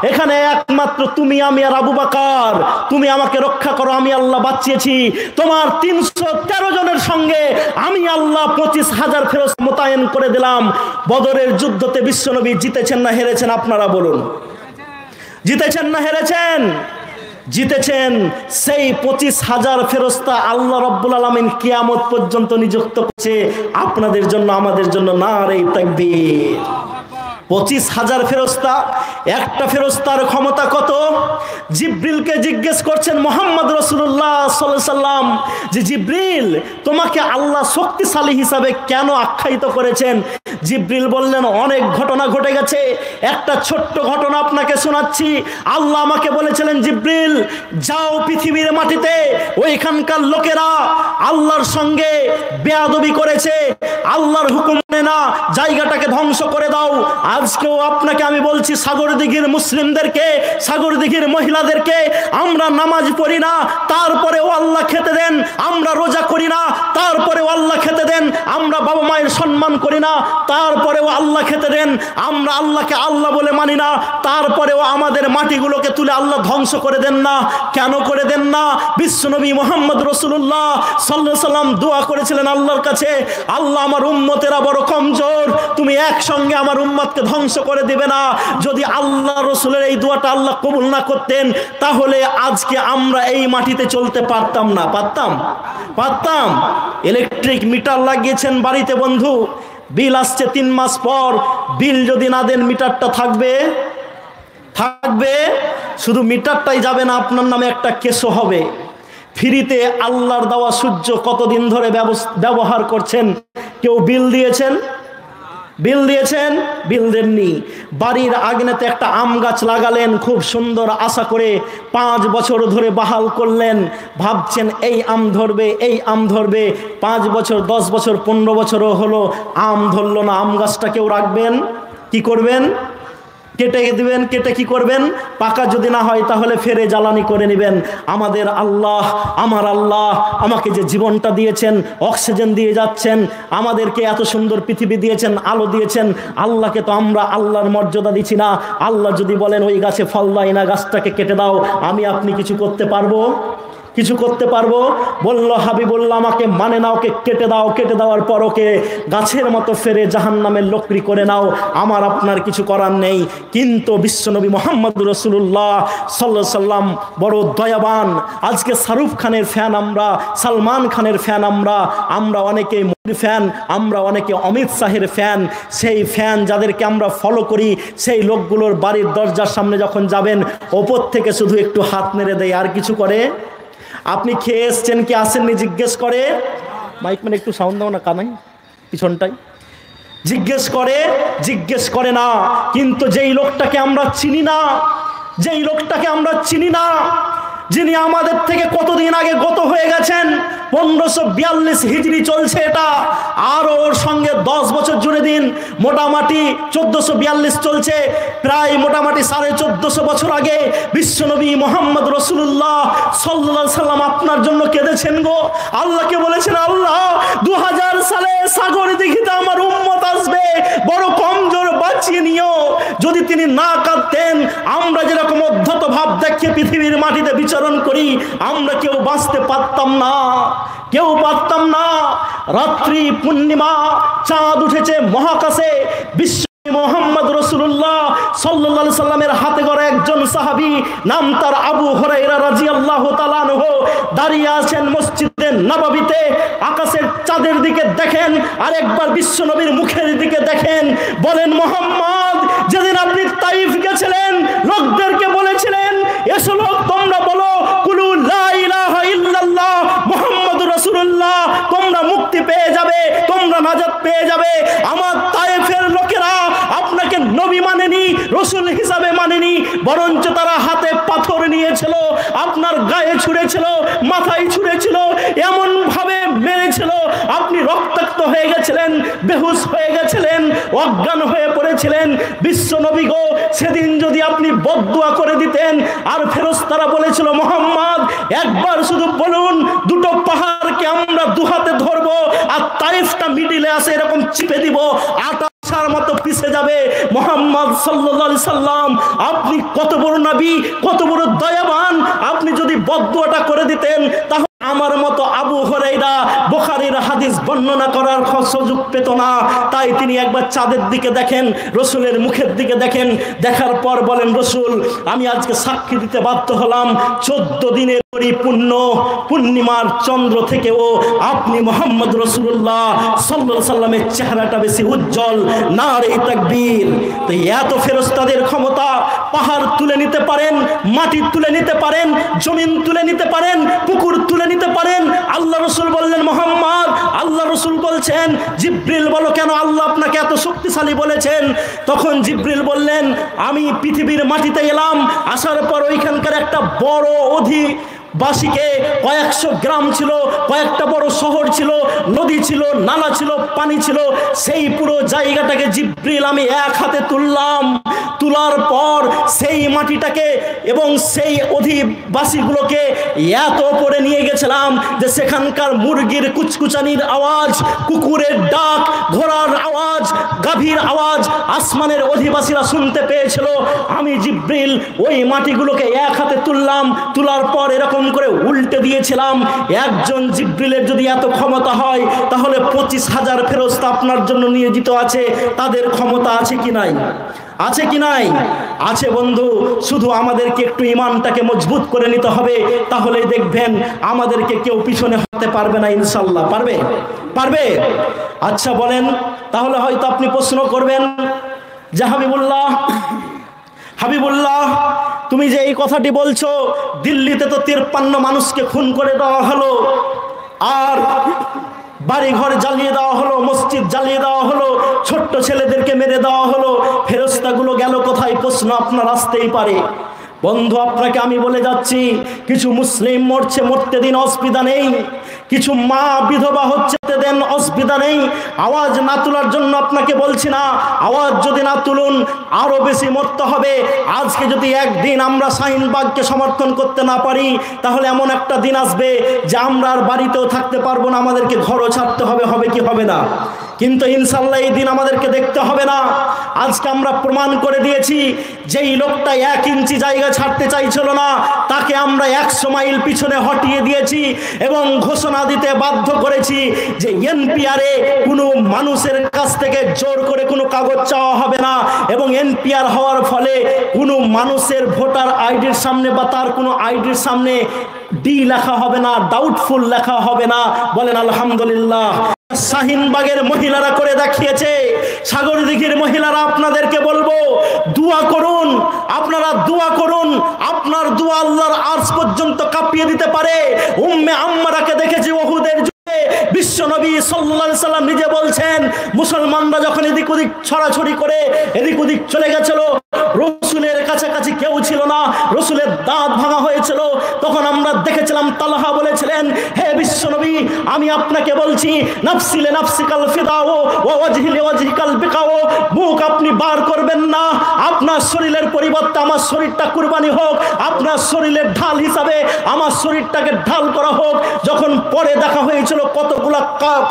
এখানে একমাত্র তুমি, আমি আর আবু বকর, তুমি আমাকে রক্ষা করো, আমি আল্লাহ বাঁচিয়েছি। তোমার 313 জনের সঙ্গে আমি আল্লাহ 25,000 ফেরেশতা মোতায়েন করে দিলাম। বদরের যুদ্ধতে বিশ্বনবী জিতেছেন না হেরেছেন? আপনারা বলুন, জিতেছেন না হেরেছেন? জিতেছেন। সেই 25,000 ফেরেশতা আল্লাহ রব্বুল আলামিন কিয়ামত পর্যন্ত নিযুক্ত করছে আপনাদের জন্য, আমাদের জন্য। নারে তাকবীর। 25,000 ফেরেশতা। একটা ফেরেশতার ক্ষমতা কত? জিব্রিলকে জিজ্ঞেস করছেন মুহাম্মদ রাসূলুল্লাহ সাল্লাল্লাহু আলাইহি সাল্লাম যে, জিব্রিল তোমাকে আল্লাহ শক্তিশালী হিসাবে কেন আখ্যায়িত করেছেন? জিব্রিল বললেন, অনেক ঘটনা ঘটে গেছে, একটা ছোট্ট ঘটনা আপনাকে শোনাচ্ছি। আল্লাহ আমাকে বলেছিলেন, জিব্রিল যাও পৃথিবীর মাটিতে, ওইখানকার লোকেরা আল্লাহর সঙ্গে বেয়াদবি করেছে, আল্লাহর হুকুম মানে না, জায়গাটাকে ধ্বংস করে দাও। আজকেও আপনাকে আমি বলছি, সাগরদিঘির মুসলিমদেরকে, সাগরদিঘির মহিলাদেরকে, আমরা নামাজ পড়ি না তারপরেও আল্লাহ খেতে দেন, আমরা রোজা করি না তারপরেও আল্লাহ খেতে দেন, আমরা বাবা মায়ের সম্মান করি না তারপরেও আল্লাহ খেতে দেন, আমরা আল্লাহকে আল্লাহ বলে মানি না তারপরেও আমাদের মাটিগুলোকে তুলে আল্লাহ ধ্বংস করে দেন না। কেন করে দেন না? বিশ্বনবী মুহাম্মদ রাসূলুল্লাহ সাল্লাল্লাহু আলাইহি সাল্লাম দোয়া করেছিলেন আল্লাহর কাছে, আল্লাহ আমার উম্মতেরা বড় কমজোর, তুমি একসঙ্গে আমার উম্মতকে ধ্বংস করে দিবে না। যদি আল্লাহ রসুলের এই দোয়াটা আল্লাহ কবুল না করতেন, তাহলে আজকে আমরা এই মাটিতে চলতে পারতাম না। পারতাম? ইলেকট্রিক মিটার লাগিয়েছেন বাড়িতে বন্ধু, বিল আসছে 3 মাস পর, বিল যদি না দেন মিটারটা থাকবে? শুধু মিটারটাই যাবে না, আপনার নামে একটা কেসও হবে। ফ্রিতে আল্লাহর দেওয়া সূর্য কতদিন ধরে ব্যবহার করছেন? কেউ বিল দিয়েছেন? বিল দেননি। বাড়ির আগনেতে একটা আম গাছ লাগালেন, খুব সুন্দর আশা করে 5 বছর ধরে বাহাল করলেন, ভাবছেন এই আম ধরবে। 5 বছর, 10 বছর, 15 বছরও হলো, আম ধরলো না। আম গাছটা কেউ রাখবেন? কি করবেন? কেটে দিবেন। কেটে কি করবেন? পাকা যদি না হয় তাহলে ফেরে জ্বালানি করে নেবেন। আমাদের আল্লাহ, আমার আল্লাহ আমাকে যে জীবনটা দিয়েছেন, অক্সিজেন দিয়ে যাচ্ছেন, আমাদেরকে এত সুন্দর পৃথিবী দিয়েছেন, আলো দিয়েছেন, আল্লাহকে তো আমরা আল্লাহর মর্যাদা দিচ্ছি না। আল্লাহ যদি বলেন ওই গাছে ফল দেয় না, গাছটাকে কেটে দাও, আপনি কিছু করতে পারবো? বলল হাবিবুল্লাহ আমাকে মানে না, ওকে কেটে দাও। কেটে দেওয়ার পর ওকে গাছের মতো ফেরে জাহান্নামের লকড়ি করে নাও, আমার আপনার কিছু করার নেই। কিন্তু বিশ্বনবী মুহাম্মদ রাসূলুল্লাহ সাল্লাল্লাহু আলাইহি সাল্লাম বড় দয়াবান। আজকে শাহরুখ খানের ফ্যান আমরা, সালমান খানের ফ্যান আমরা অনেকে ফ্যান, আমরা অনেকে অমিত শাহের ফ্যান। সেই ফ্যান যাদেরকে আমরা ফলো করি, সেই লোকগুলোর বাড়ির দরজার সামনে যখন যাবেন, ওপর থেকে শুধু একটু হাত নেড়ে দেয়, আর কিছু করে? আপনি খেয়ে এসছেন কি আসেননি জিজ্ঞেস করে? মাইক মানে একটু সাউন্ড দাও না কানাই পিছনটাই। জিজ্ঞেস করে না, কিন্তু যেই লোকটাকে আমরা চিনি না, যিনি আমাদের থেকে কতদিন আগে গত হয়ে গেছেন, 1542 হিজরি চলছে এটা, আর ওর সঙ্গে 10 বছর জুড়ে দিন, মোটামুটি 1442 চলছে, প্রায় মোটামুটি 1450 বছর আগে বিশ্বনবী মোহাম্মদ রাসূলুল্লাহ সাল্লাল্লাহু আলাইহি সাল্লাম আপনার জন্য কেঁদেছেন গো। আল্লাহকে বলেছেন, আল্লাহ 2000 সালে সাগর দিঘিতে আমার উম্মত আসবে, বড় কমজোর, বাঁচিয়ে নিও। যদি তিনি না কাঁদতেন, আমরা যেরকম অধ্যত ভাব দেখে পৃথিবীর মাটিতে বিচরণ করি, আমরা কেউ বাঁচতে পারতাম না। রাত্রি পূর্ণিমা, চাঁদ উঠেছে মহাকাশে, বিশ্ব মোহাম্মদ রাসূলুল্লাহ সাল্লাল্লাহু আলাইহি সাল্লামের হাতে গড়া একজন সাহাবী, নাম তার আবু হুরায়রা রাদিয়াল্লাহু তাআলা আনহু, দাঁড়িয়ে আছেন মসজিদে নববীতে। আকাশের চাঁদের দিকে দেখেন, আর একবার বিশ্ব নবীর মুখের দিকে দেখেন। বলেন, মুহাম্মদ, যেদিন আপনি তাইফ গেছিলেন, লোকদেরকে বলেছিলেন, এসো লোক, তোমরা বলো কুলু লা ইলাহা ইল্লাল্লাহ মুহাম্মাদুর রাসূলুল্লাহ, তোমরা মুক্তি পেয়ে যাবে, তোমরা নাজাত পেয়ে যাবে। আমার তায়েফের লোকেরা আপনাকে নবী মানেনি, রসুল হিসাবে মানেনি, বরঞ্চ তারা হাতে পাথর নিয়েছিল, আপনার গায়ে ছুঁড়েছিল, মাথায় ছুঁড়েছিল, এমন ভাবে মেরেছিল, আপনি রক্তাক্ত হয়ে গেছিলেন, বেহুশ হয়ে গেছিলেন, অজ্ঞান হয়ে পড়েছিলেন। বিশ্ব নবী গো, সেদিন যদি আপনি বদদুয়া করে দিতেন, আর ফেরেশতারা বলেছিল, মুহাম্মদ একবার শুধু বলুন, দুটো পাহাড়কে আমরা দুহাতে ধরবো, আর তাইফটা মিডিলে আসে এরকম চিপে দিব, আটার মতো পিছে যাবে। মুহাম্মদ সাল্লাল্লাহু আলাইহি সাল্লাম, আপনি কত বড় নবী, কত বড় দয়াবান, আপনি যদি বদদুয়াটা করে দিতেন, তাহলে আমার মতো আবু হুরায়রা বুখারীর হাদিস বর্ণনা করার সুযোগ পেত না। তাই তিনি একবার চাঁদের দিকে দেখেন, রসুলের মুখের দিকে দেখেন, দেখার পর বলেন, রসুল, আমি আজকে সাক্ষী দিতে বাধ্য হলাম, 14 দিনের পরিপূর্ণ পূর্ণিমার চন্দ্র থেকেও আপনি মুহাম্মদ রাসূলুল্লাহ সাল্লাল্লাহু আলাইহি সাল্লামের চেহারাটা বেশি উজ্জ্বল। নারে তাকবীর। তো এত ফেরেশতাদের ক্ষমতা, পাহাড় তুলে নিতে পারেন, মাটি তুলে নিতে পারেন, জমিন তুলে নিতে পারেন, পুকুর তুলে নিতে পারেন। আল্লাহ রসুল বললেন, মুহাম্মদ, আল্লাহ রসুল বলছেন, জিবরিল বলো, কেন আল্লাহ আপনাকে এত শক্তিশালী বলেছেন? তখন জিবরিল বললেন, আমি পৃথিবীর মাটিতে এলাম, আসার পর ওইখানকার একটা বড় বাসীকে, কয়েকশো গ্রাম ছিল, কয়েকটা বড় শহর ছিল, নদী ছিল, নালা ছিল, পানি ছিল, সেই পুরো জায়গাটাকে জিবরিল আমি এক হাতে তুললাম। তোলার পর সেই মাটিটাকে এবং সেই অধিবাসীগুলোকে এত উপরে নিয়ে গেছিলাম যে সেখানকার মুরগির কুচকুচানির আওয়াজ, কুকুরের ডাক, ঘোড়ার আওয়াজ, গাভীর আওয়াজ আসমানের অধিবাসীরা শুনতে পেয়েছিল। আমি জিবরিল ওই মাটিগুলোকে এক হাতে তুললাম, তোলার পর এরকম করে উল্টে দিয়েছিলাম। একজন জিবরিলের যদি এত ক্ষমতা হয়, তাহলে 25,000 ফেরেশতা আপনার জন্য নিয়োজিত আছে, তাদের ক্ষমতা আছে কি নাই? আছে কি নাই? আছে বন্ধু। শুধু আমাদেরকে একটু ঈমানটাকে মজবুত করে নিতে হবে, তাহলেই দেখবেন আমাদেরকে কেউ পিছনে হতে পারবে না, ইনশাআল্লাহ। পারবে? আচ্ছা বলেন, তাহলে হয়তো আপনি প্রশ্ন করবেন যে হাবিবুল্লাহ, তুমি যে এই কথাটি বলছো, দিল্লিতে তো 53 মানুষকে খুন করে দেওয়া হলো, আর বাড়িঘর জ্বালিয়ে দেওয়া হলো, মসজিদ জ্বালিয়ে দেওয়া হলো, ছোট্ট ছেলেদেরকে মেরে দেওয়া হলো, ফেরেশতাগুলো গেল কোথায়? প্রশ্ন আপনার আসতেই পারে। বন্ধু, আপনাকে আমি বলে যাচ্ছি, কিছু মুসলিম মরছে, মরতে দিন, অসুবিধা নেই। কিছু মা বিধবা হচ্ছে, দেন, অসুবিধা নেই। আওয়াজ না তোলার জন্য আপনাকে বলছি না, আওয়াজ যদি না তুলুন আরো বেশি মরতে হবে। আজকে যদি একদিন আমরা শাহিনবাগকে সমর্থন করতে না পারি, তাহলে এমন একটা দিন আসবে যে আমরা আর বাড়িতেও থাকতে পারবো না, আমাদেরকে ঘরও ছাড়তে হবে। হবে কি হবে না? কিন্তু ইনশাআল্লাহ এই দিন আমাদেরকে দেখতে হবে না। আজকে আমরা প্রমাণ করে দিয়েছি, যেই লোকটা 1 ইঞ্চি জায়গা ছাড়তে চাইছিল না, তাকে আমরা 100 মাইল পিছনে হটিয়ে দিয়েছি এবং ঘোষণা দিতে বাধ্য করেছি যে এনপিআরে কোনো মানুষের কাছ থেকে জোর করে কোনো কাগজ চাওয়া হবে না, এবং এনপিআর হওয়ার ফলে কোনো মানুষের ভোটার আইডির সামনে বা তার কোনো আইডির সামনে ডি লেখা হবে না, ডাউটফুল লেখা হবে না। বলেন আলহামদুলিল্লাহ। শাহিনবাগের মহিলারা করে দেখিয়েছে, সাগরদিঘির মহিলারা আপনাদেরকে বলবো, দোয়া করুন, আপনারা দোয়া করুন, আপনার দোয়া আল্লাহর আরশ পর্যন্ত কাঁপিয়ে দিতে পারে। উম্মে আম্মারাকে দেখেছি উহুদের যুদ্ধে বিশ্বনবী সাল্লাল্লাহু আলাইহি সাল্লাম নিজে বলছেন, মুসলমানরা যখন এদিক ওদিক ছড়াছড়ি করে এদিক ওদিক চলে গেছিল, রসুলের কাছাকাছি কেউ ছিল না, রসুলের দাঁত ভাঙা হয়েছিল, তখন আমরা দেখেছিলাম তালহা বলেছিলেন, হে বিশ্বনবী আমি আপনাকে বলছি, নাফসিলে নাফসিকাল ফিদাও ওয়া ওয়াজহিলে ওয়াজহিকাল বিকাও, মুখ আপনি বার করবেন না, আপনার শরীরের পরিবর্তে আমার শরীরটা কুরবানি হোক, আপনার শরীরের ঢাল হিসাবে আমার শরীরটাকে ঢাল করা হোক। যখন পরে দেখা হয়েছিল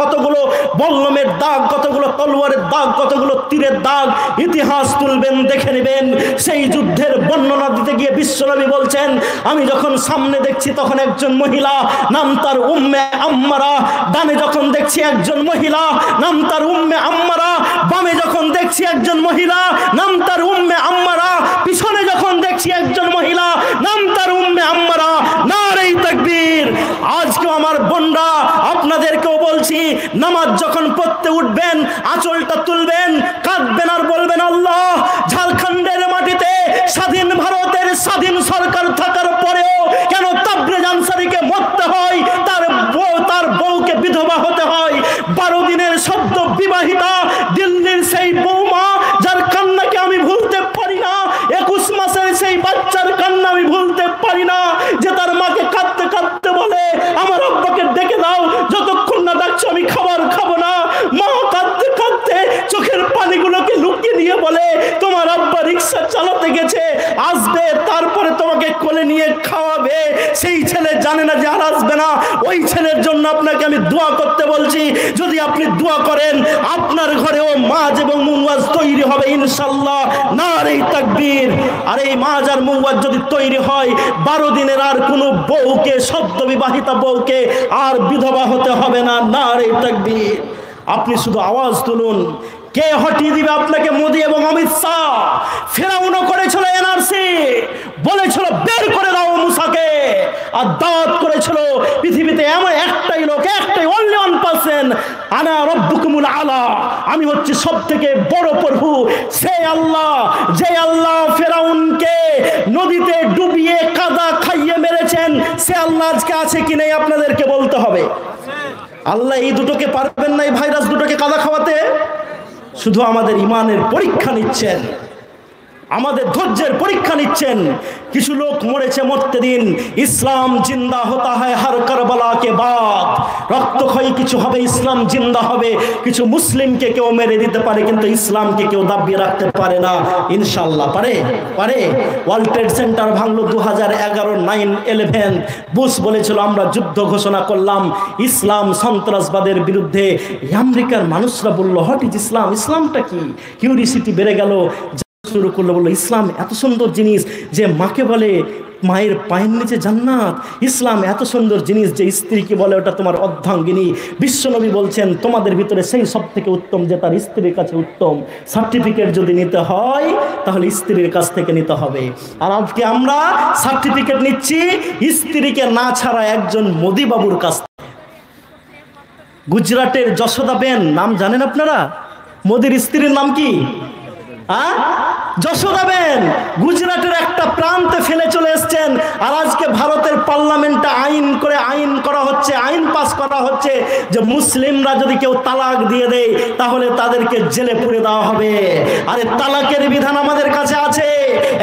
কতগুলো বল্লমের দাগ, কতগুলো তলোয়ারের দাগ, কতগুলো তীরের দাগ, ইতিহাস তুলবেন দেখে নেবেন। সেই যুদ্ধের বর্ণনা দিতে গিয়ে বিশ্বনবী বলছেন, আমি যখন সামনে দেখছি তখন একজন মহিলা, নাম তার উম্মে আম্মারা, ডানে যখন দেখছি একজন মহিলা, নাম তার উম্মে আম্মারা, বামে যখন দেখছি একজন মহিলা, নাম তার উম্মে আম্মারা, পিছনে যখন দেখছি একজন মহিলা, নাম তার উম্মে আম্মারা। নারে তাকবীর! আজকে আমার বোনরা আপনাদেরকেও বলছি, নামাজ যখন পড়তে উঠবেন আঁচলটা তুলবেন, কাঁদবেন আর বলবেন, আল্লাহ, ঝাড়খণ্ডের মাটিতে স্বাধীন ভারতের স্বাধীন সরকার থাকার পরেও কেন তাবরেজ আনসারীকে মরতে হয়, তার বউকে বিধবা হতে হয়, 12 দিনের সদ্য বিবাহিতা দিল্লির সেই বৌমা যার কান্নাকে আমি ভুলতে পারি না, 21 মাসের সেই বাচ্চার কান্না আমি ভুলতে পারি না, যে তার মাকে কাঁদতে কাঁদতে বলে, আমার আব্বাকে ডেকে দাও, যতক্ষণ না ডাকছো আমি খাবার খাবো না। মা কাঁদতে কাঁদতে চোখের পানিগুলোকে লুকিয়ে নিয়ে বলে, তোমার আব্বা রিক্সা চালাতে গেছে, আসবে, তারপরে তোমাকে কোলে নিয়ে খাওয়াবে। সেই ছেলে জানে না যে আর আসবে না। ওই ছেলের জন্য আপনাকে আমি দোয়া করতে বলছি, যদি আপনি দোয়া করেন আপনার ঘরেও মাছ এবং মুওয়াজ তৈরি হবে ইনশাআল্লাহ। নারে তাকবীর! আর এই মাছ আর মুওয়াজ যদি তৈরি হয়, 12 দিনের আর কোনো বউকে, সদ্য বিবাহিতা বউকে আর বিধবা হতে হবে না। নারে তাকবীর! আপনি শুধু আওয়াজ তুলুন, কে হটিয়ে দিবে আপনাকে? মোদি এবং অমিত শাহ। ফেরাউনও করেছিল এনআরসি, বলেছিল বের করে দাও মুসাকে, আর দাওয়াত করেছিল পৃথিবীতে এমন একটাই লোক, একটাই, অনলি 1%, আনা রব্বুকুমুল আলা, আমি হচ্ছে সব থেকে বড় প্রভু। সে আল্লাহ, যে আল্লাহ ফেরাউনকে নদীতে ডুবিয়ে কাদা খাইয়ে মেরেছেন, সে আল্লাহ আজকে আছে কি নেই আপনাদেরকে বলতে হবে। আল্লাহ এই দুটোকে পারবেন না, এই ভাইরাস দুটোকে কাদা খাওয়াতে? শুধু আমাদের ইমানের পরীক্ষা নিচ্ছেন, আমাদের ধৈর্যের পরীক্ষা নিচ্ছেন। কিছু লোক মরেছে, মরতে দিন। ইসলাম জিন্দা হতা হয় হর কারবালা কে বাদ। রক্তক্ষয়ী কিছু হবে, ইসলাম জিন্দা হবে। কিছু মুসলিমকে কেউ মেরে দিতে পারে, কিন্তু ইসলামকে কেউ দাবিয়ে রাখতে পারে না। ইনশাল্লাহ পারে, পারে। ওয়ার্ল্ড ট্রেড সেন্টার ভাঙলো 2011, 9/11। বুশ বলেছিল আমরা যুদ্ধ ঘোষণা করলাম ইসলাম সন্ত্রাসবাদের বিরুদ্ধে। আমেরিকার মানুষরা বলল, হোয়াট ইজ ইসলাম? ইসলামটা কি? কিউরিসিটি বেড়ে গেল, শুরু করলো, বললো ইসলাম এত সুন্দর জিনিস যে মাকে বলে মায়ের পায়ের নিচে জান্নাত। ইসলাম এত সুন্দর জিনিস যে স্ত্রীকে বলে ওটা তোমার অর্ধাঙ্গিনী। বিশ্বনবী বলছেন তোমাদের ভিতরে সেই সব থেকে উত্তম যে তার স্ত্রীর কাছে উত্তম। সার্টিফিকেট যদি নিতে হয় তাহলে স্ত্রীর কাছ থেকে নিতে হবে। আর আজকে আমরা সার্টিফিকেট নিচ্ছি স্ত্রীকে না ছাড়া একজন মোদি বাবুর কাছ থেকে। গুজরাটের যশোদাবেন নাম জানেন আপনারা? মোদির স্ত্রীর নাম কি? যশোদাবেন। গুজরাটের একটা প্রান্তে ফেলে চলে এসছেন, আর আজকে ভারতের পার্লামেন্টে আইন করা হচ্ছে, আইন পাস করা হচ্ছে যে মুসলিমরা যদি কেউ তালাক দিয়ে দেয় তাহলে তাদেরকে জেলে পুরে দেওয়া হবে। আরে তালাকের বিধান আমাদের কাছে আছে।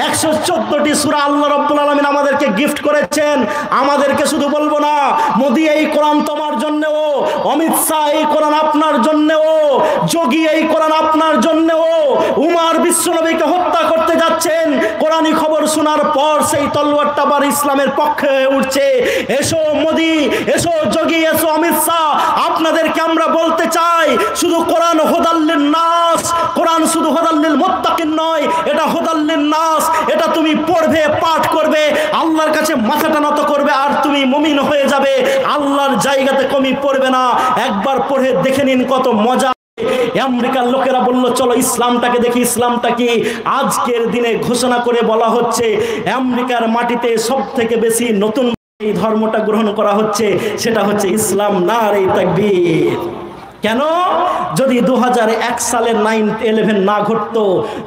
114টি সূরা আল্লাহ রাব্বুল আলামিন আমাদেরকে গিফট করেছেন। আমাদেরকে শুধু বলবো না মোদি এই কোরআন তোমার জন্যও, অমিত শাহ এই কোরআন আপনার জন্যও, যোগী এই কোরআন আপনার জন্যও। উমার বিশ্বনবীকে হত্যা করতে যাচ্ছেন, কোরআনী খবর শোনার পর সেই তলোয়ারটা আবার ইসলামের পক্ষে উঠছে। এসো মোদি, এসো যোগী, এসো অমিত শাহ, আপনাদেরকে আমরা বলতে চাই শুধু কোরআন হুদাল্লিন নাস, কোরআন শুধু হুদাল্লিল মুত্তাকিন নয়, এটা হুদাল্লিন নাস। এটা তুমি পড়বে, পাঠ করবে, আল্লাহর কাছে মাথাটা নত করবে, আর তুমি মুমিন হয়ে যাবে। আল্লাহর জায়গাতে কমি পড়বে না। একবার পড়ে দেখে নিন কত মজা। আমেরিকার লোকেরা বলল চলো ইসলামটাকে দেখি, ইসলামটা কি। আজকের দিনে ঘোষণা করে বলা হচ্ছে আমেরিকার মাটিতে সব থেকে বেশি নতুন এই ধর্মটা গ্রহণ করা হচ্ছে, সেটা হচ্ছে ইসলাম। নারে তাকবীর! কেন? যদি 2001 সালের 9/11 না ঘটতো,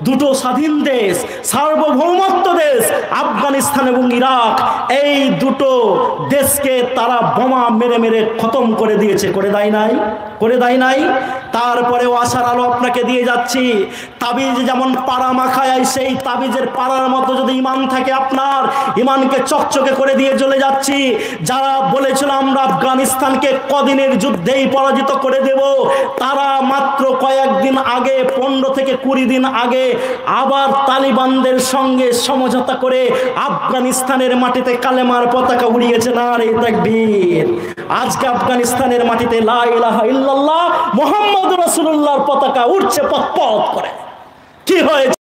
দুটো স্বাধীন দেশ, সার্বভৌমত্ব দেশ আফগানিস্তান এবং ইরাক, এই দুটো দেশকে তারা বোমা মেরে মেরে খতম করে দিয়েছে, করে দেয় নাই? করে দেয় নাই? তারপরেও আশার আলো আপনাকে দিয়ে যাচ্ছি, তাবিজ যেমন পাড়া মাখায়, সেই তাবিজের পাড়ার মতো যদি ইমান থাকে আপনার, ইমানকে চকচকে করে দিয়ে চলে যাচ্ছি। যারা বলেছিল আমরা আফগানিস্তানকে কদিনের যুদ্ধেই পরাজিত করে দেব, তারা মাত্র কয়েকদিন আগে, 15 থেকে 20 দিন আগে আবার তালিবানদের সঙ্গে সমঝোতা করে আফগানিস্তানের মাটিতে কালেমার পতাকা উড়িয়েছে। নারে তাকবীর। আজকে আফগানিস্তানের মাটিতে লা ইলাহা ইল্লাল্লাহ মুহাম্মদুর রাসূলুল্লাহর পতাকা উড়ছে পতপত করে। কি হয়েছে?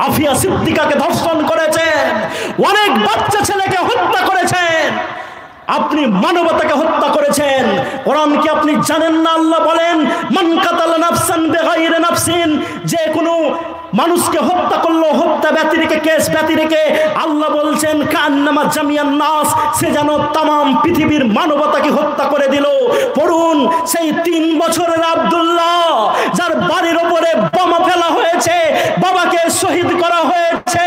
আফিয়া সিদ্দিকাকে ধর্ষণ করেছেন, অনেক বাচ্চা ছেলেকে হত্যা করেছেন, আপনি মানবতাকে হত্যা করেছেন। কোরআন কি আপনি জানেন না? আল্লাহ বলেন মান কাতালা নাফসান বিগাইরি নাফসিন, যে কোনো মানুষকে হত্যা করলো, হত্যা ব্যতিরেকে, কেস ব্যতিরেকে, আল্লাহ বলছেন কান্নামা জামিয়ান নাস, সে যেন তামাম পৃথিবীর মানবতাকে হত্যা করে দিল। পড়ুন সেই 3 বছরের আব্দুল্লাহ, যার বাড়ির ওপরে বোমা ফেলা হয়েছে, বাবাকে শহীদ করা হয়েছে,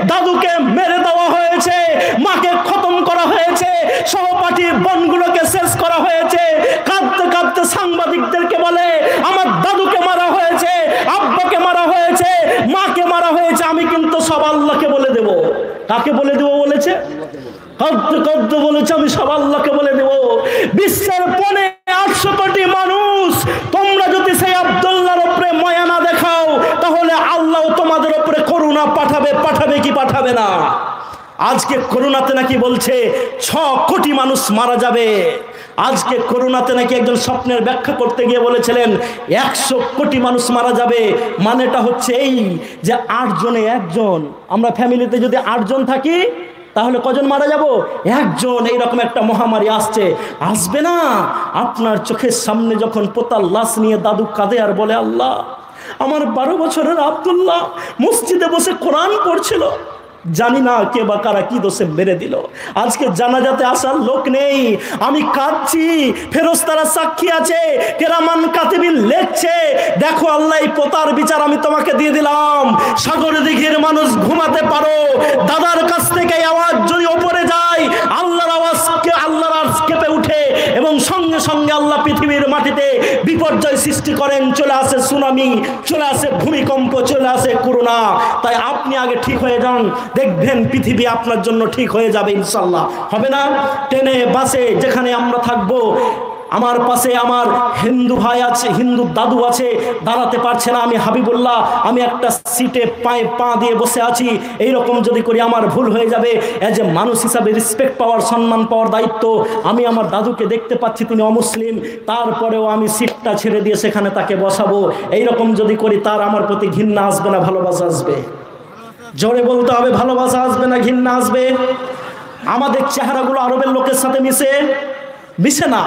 দাদুকে মেরে দেওয়া হয়েছে, মাকে খতম করা হয়েছে, সহপাঠীর বনগুলোকে শেষ করা হয়েছে। কাঁদতে কাঁদতে সাংবাদিকদেরকে বলে আমার দাদুকে মারা হয়েছে, আব্বাকে মারা হয়েছে, মাকে মারা হয়েছে, আমি কিন্তু সব আল্লাহকে বলে দেব। কাকে বলে দেব বলেছে? কাঁদতে কাঁদতে বলেছে আমি সব আল্লাহকে বলে দেব। বিশ্বের 800 কোটি মানুষ, তোমরা যদি সেই আব্দুল্লাহর উপরে মায়া না দেখাও, তাহলে আল্লাহ তোমাদের উপরে করুণা পাঠাবে। পাঠাবে কি পাঠাবে না? আজকে করোনাতে নাকি বলছে 6 কোটি মানুষ মারা যাবে। আজকে করোনাতে নাকি একজন স্বপ্নের ব্যাখ্যা করতে গিয়ে বলেছিলেন 100 কোটি মানুষ মারা যাবে। মানেটা হচ্ছে এই যে 8 জনে 1 জন, আমরা ফ্যামিলিতে যদি 8 জন থাকি তাহলে কজন মারা যাব? 1 জন। এইরকম একটা মহামারী আসছে, আসবে না? আপনার চোখের সামনে যখন পোতার লাশ নিয়ে দাদু কাঁদে আর বলে আল্লাহ আমার 12 বছরের আব্দুল্লাহ মসজিদে বসে কোরআন পড়ছিল, জানি না কে বা কারা কি দোষে মেরে দিল, আজকে জানাজাতে আসার লোক নেই, আমি কাঁদছি, ফেরেশতারা সাক্ষী আছে, কেরামান কাতিবিন লেখছে, দেখো আল্লাহ এই পোতার বিচার আমি তোমাকে দিয়ে দিলাম। সাগরে দিঘির মানুষ ঘুমাতে পারো, দাদার কাছ থেকে আওয়াজ যদি ওপরে যায়, আল্লাহর আওয়াজকে আল্লাহর আওয়াজ কেঁপে উঠে এবং সঙ্গে সঙ্গে আল্লাহ পৃথিবীর মাটিতে বিপর্যয় সৃষ্টি করেন। চলে আসে সুনামি, চলে আসে ভূমিকম্প, চলে আসে করোনা। তাই আপনি আগে ঠিক হয়ে যান, দেখবেন পৃথিবী আপনার জন্য ঠিক হয়ে যাবে ইনশাআল্লাহ। হবে না? ট্রেনে, বাসে, যেখানে আমরা থাকবো, আমার পাশে আমার হিন্দু ভাই আছে, হিন্দু দাদু আছে, দাঁড়াতে পারছে না, আমি হাবিবুল্লাহ, আমি একটা সিটে পায়ে পা দিয়ে বসে আছি। এইরকম যদি করি আমার ভুল হয়ে যাবে। এজ এ মানুষ হিসাবে রেসপেক্ট পাওয়ার, সম্মান পাওয়ার দায়িত্ব। আমি আমার দাদুকে দেখতে পাচ্ছি তিনি অমুসলিম, তারপরেও আমি সিটটা ছেড়ে দিয়ে সেখানে তাকে বসাবো। এইরকম যদি করি তার আমার প্রতি ঘৃণা আসবে না ভালোবাসা আসবে? জোরে বলতে হবে, ভালোবাসা আসবে না ঘৃণা আসবে? আমাদের চেহারাগুলো আরবের লোকের সাথে মিশে না।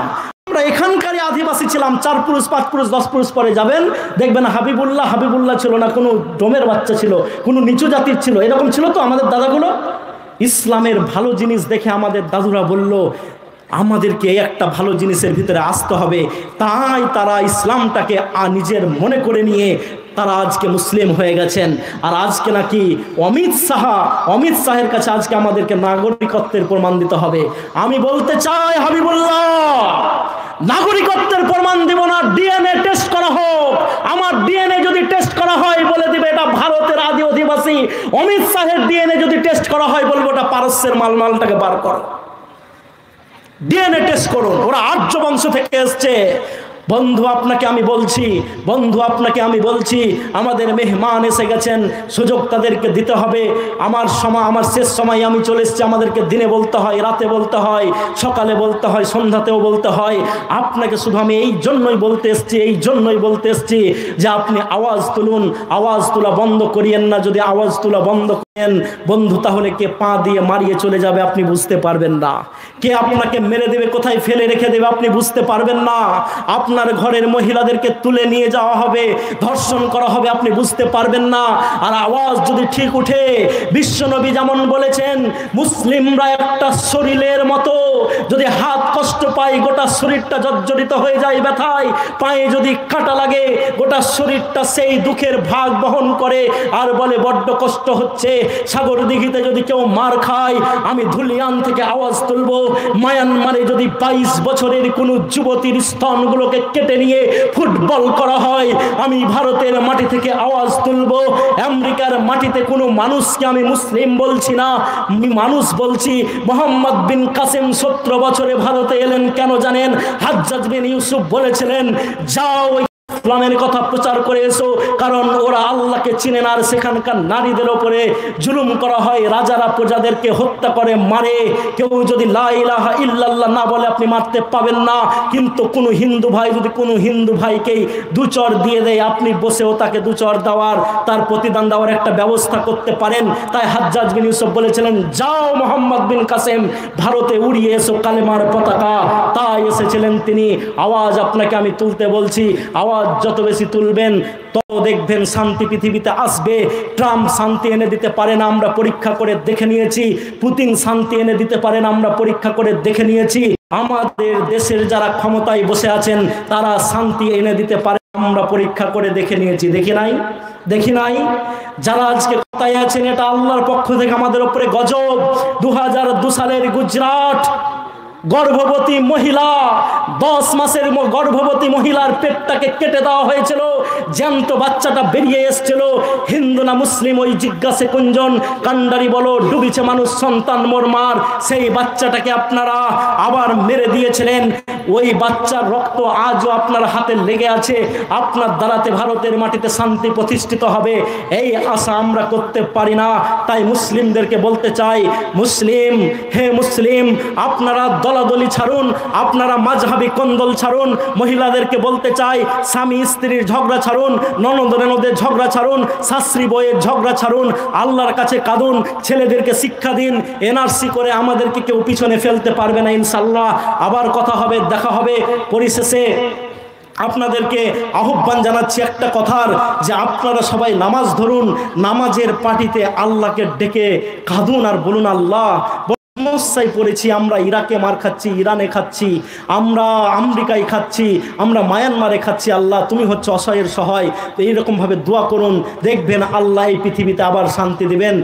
আমরা এখানকারই আদিবাসী ছিলাম, 4 পুরুষ 5 পুরুষ 10 পুরুষ পরে যাবেন, দেখবেন হাবিবুল্লাহ ছিল না, কোনো ডোমের বাচ্চা ছিল, কোনো নিচু জাতির ছিল, এরকম ছিল তো আমাদের দাদাগুলো। ইসলামের ভালো জিনিস দেখে আমাদের দাদুরা বলল আমাদেরকে একটা ভালো জিনিসের ভিতরে আসতে হবে, তাই তারা ইসলামটাকে নিজের মনে করে নিয়ে তারা আজকে মুসলিম হয়ে গেছেন। আর আজকে নাকি অমিত শাহের কাছে আজকে আমাদেরকে নাগরিকত্বের প্রমাণ দিতে হবে। আমি বলতে চাই হাবিবুল্লাহ, নাগরিকত্বের প্রমাণ দিব না, ডিএনএ টেস্ট করা হোক। আমার ডিএনএ যদি টেস্ট করা হয় বলে দিবে এটা ভারতের আদি অধিবাসী। অমিত শাহের ডিএনএ যদি টেস্ট করা হয় বলবো এটা পারস্যের মালটাকে বার করো, ডিএনএ টেস্ট করুন, ওরা আর্য বংশ থেকে এসছে। বন্ধু আপনাকে আমি বলছি আমাদের মেহমান এসে গেছেন, সুযোগ তাদেরকে দিতে হবে। আমার শেষ সময় আমি চলে এসেছি, আমাদেরকে দিনে বলতে হয়, রাতে বলতে হয়, সকালে বলতে হয়, সন্ধ্যাতেও বলতে হয়। আপনাকে শুধু আমি এই জন্যই বলতে এসেছি যে আপনি আওয়াজ তুলুন, আওয়াজ তোলা বন্ধ করিয়েন না। যদি আওয়াজ তোলা বন্ধ করেন বন্ধু, তাহলে কে পা দিয়ে মারিয়ে চলে যাবে আপনি বুঝতে পারবেন না, কে আপনাকে মেরে দেবে, কোথায় ফেলে রেখে দেবে আপনি বুঝতে পারবেন না। আপনার আপনার ঘরের মহিলাদেরকে তুলে নিয়ে যাওয়া হবে, ধর্ষণ করা হবে, আপনি বুঝতে পারবেন না। আর আওয়াজ যদি ঠিক উঠে, বিশ্বনবী যেমন বলেছেন মুসলিমরা একটা শরীরের মতো, যদি হাত কষ্ট পায় গোটা শরীরটা জর্জরিত হয়ে যায় ব্যথায়, পায়ে যদি কাটা লাগে গোটা শরীরটা সেই দুঃখের ভাগ বহন করে আর বলে বড্ড কষ্ট হচ্ছে। সাগর দিঘিতে যদি কেউ মার খায়, আমি ধুলিয়ান থেকে আওয়াজ তুলবো। মায়ানমারে যদি 22 বছরের কোনো যুবতীর স্তনগুলোকে কেটে নিয়ে ফুটবল করা হয়, আমি ভারতের মাটি থেকে আওয়াজ তুলবো। আমেরিকার মাটিতে কোনো মানুষকে আমি মুসলিম বলছি না, আমি মানুষ বলছি। মোহাম্মদ বিন কাসেম 17 বছরে ভারতে এলেন কেন জানেন? হাজ্জাজ বিন ইউসুফ বলেছিলেন যাও ইসলামের কথা প্রচার করে এসো, কারণ ওরা আল্লাহকে চিনে না। আর সেখানকার নারীদের উপরে জুলুম করা হয়, রাজারা প্রজাদেরকে হত্যা করে, মারে। কেউ যদি লা ইলাহা ইল্লাল্লাহ না বলে আপনি মারতে পাবেন না। কিন্তু কোনো হিন্দু ভাই যদি কোনো হিন্দু ভাইকেই দুচর দিয়ে দেয়, আপনি বসেও তাকে দুচর দেওয়ার, তার প্রতিদান দেওয়ার একটা ব্যবস্থা করতে পারেন। তাই হাজ্জাজ বিন ইউসুফ বলেছিলেন যাও মোহাম্মদ বিন কাসেম ভারতে উড়িয়ে এসো কালেমার পতাকা। তাই এসেছিলেন তিনি। আওয়াজ আপনাকে আমি তুলতে বলছি, আওয়াজ যত বেশি তুলবেন তত দেখবেন শান্তি পৃথিবীতে আসবে। ট্রাম্প শান্তি এনে দিতে পারে না, আমরা পরীক্ষা করে দেখে নিয়েছি। পুতিন শান্তি এনে দিতে পারে না, আমরা পরীক্ষা করে দেখে নিয়েছি। আমাদের দেশের যারা ক্ষমতায় বসে আছেন তারা শান্তি এনে দিতে পারে, আমরা পরীক্ষা করে দেখে নিয়েছি। দেখি নাই? যারা আজকে ক্ষমতায় আছেন এটা আল্লাহর পক্ষ থেকে আমাদের উপরে গজব। 2002 সালের গুজরাট, গর্ভবতী মহিলা, 10 মাসের গর্ভবতী মহিলার পেটটাকে কেটে দেওয়া হয়েছিল, জ্যান্ত বাচ্চাটা বেরিয়ে এসেছিল। হিন্দু না মুসলিম ওই জিজ্ঞাসে কুঞ্জন কান্ডারি বলো, ডুবিছে মানুষ সন্তান মোরমার। সেই বাচ্চাটাকে আপনারা আবার মেরে দিয়েছিলেন। ওই বাচ্চার রক্ত আজও আপনার হাতে লেগে আছে। আপনার দ্বারাতে ভারতের মাটিতে শান্তি প্রতিষ্ঠিত হবে এই আশা আমরা করতে পারি না। তাই মুসলিমদেরকে বলতে চাই, মুসলিম হে মুসলিম, আপনারা দলাদলি ছাড়ুন, আপনারা মাযহাবি কন্দল ছাড়ুন। মহিলাদেরকে বলতে চাই স্বামী স্ত্রীর ঝগড়া ছাড়ুন, ননদ ননদের ঝগড়া ছাড়ুন, শাশুড়ি বউয়ের ঝগড়া ছাড়ুন, আল্লাহর কাছে কাঁদুন, ছেলেদেরকে শিক্ষা দিন। এনআরসি করে আমাদেরকে কেউ পিছনে ফেলতে পারবে না ইনশাআল্লাহ। আবার কথা হবে, দেখা হবে। পরিশেষে আপনাদেরকে আহ্বান জানাচ্ছি একটা কথার, যে আপনারা সবাই নামাজ ধরুন, নামাজের পার্টিতে আল্লাহকে ডেকে কাঁদুন আর বলুন আল্লাহ সমস্যায় পড়েছি, আমরা ইরাকে মার খাচ্ছি, ইরানে খাচ্ছি, আমরা আমেরিকায় খাচ্ছি, আমরা মায়ানমারে খাচ্ছি, আল্লাহ তুমি হচ্ছে অসহায়ের সহায়। তো এইরকমভাবে দোয়া করুন, দেখবেন আল্লাহ এই পৃথিবীতে আবার শান্তি দিবেন।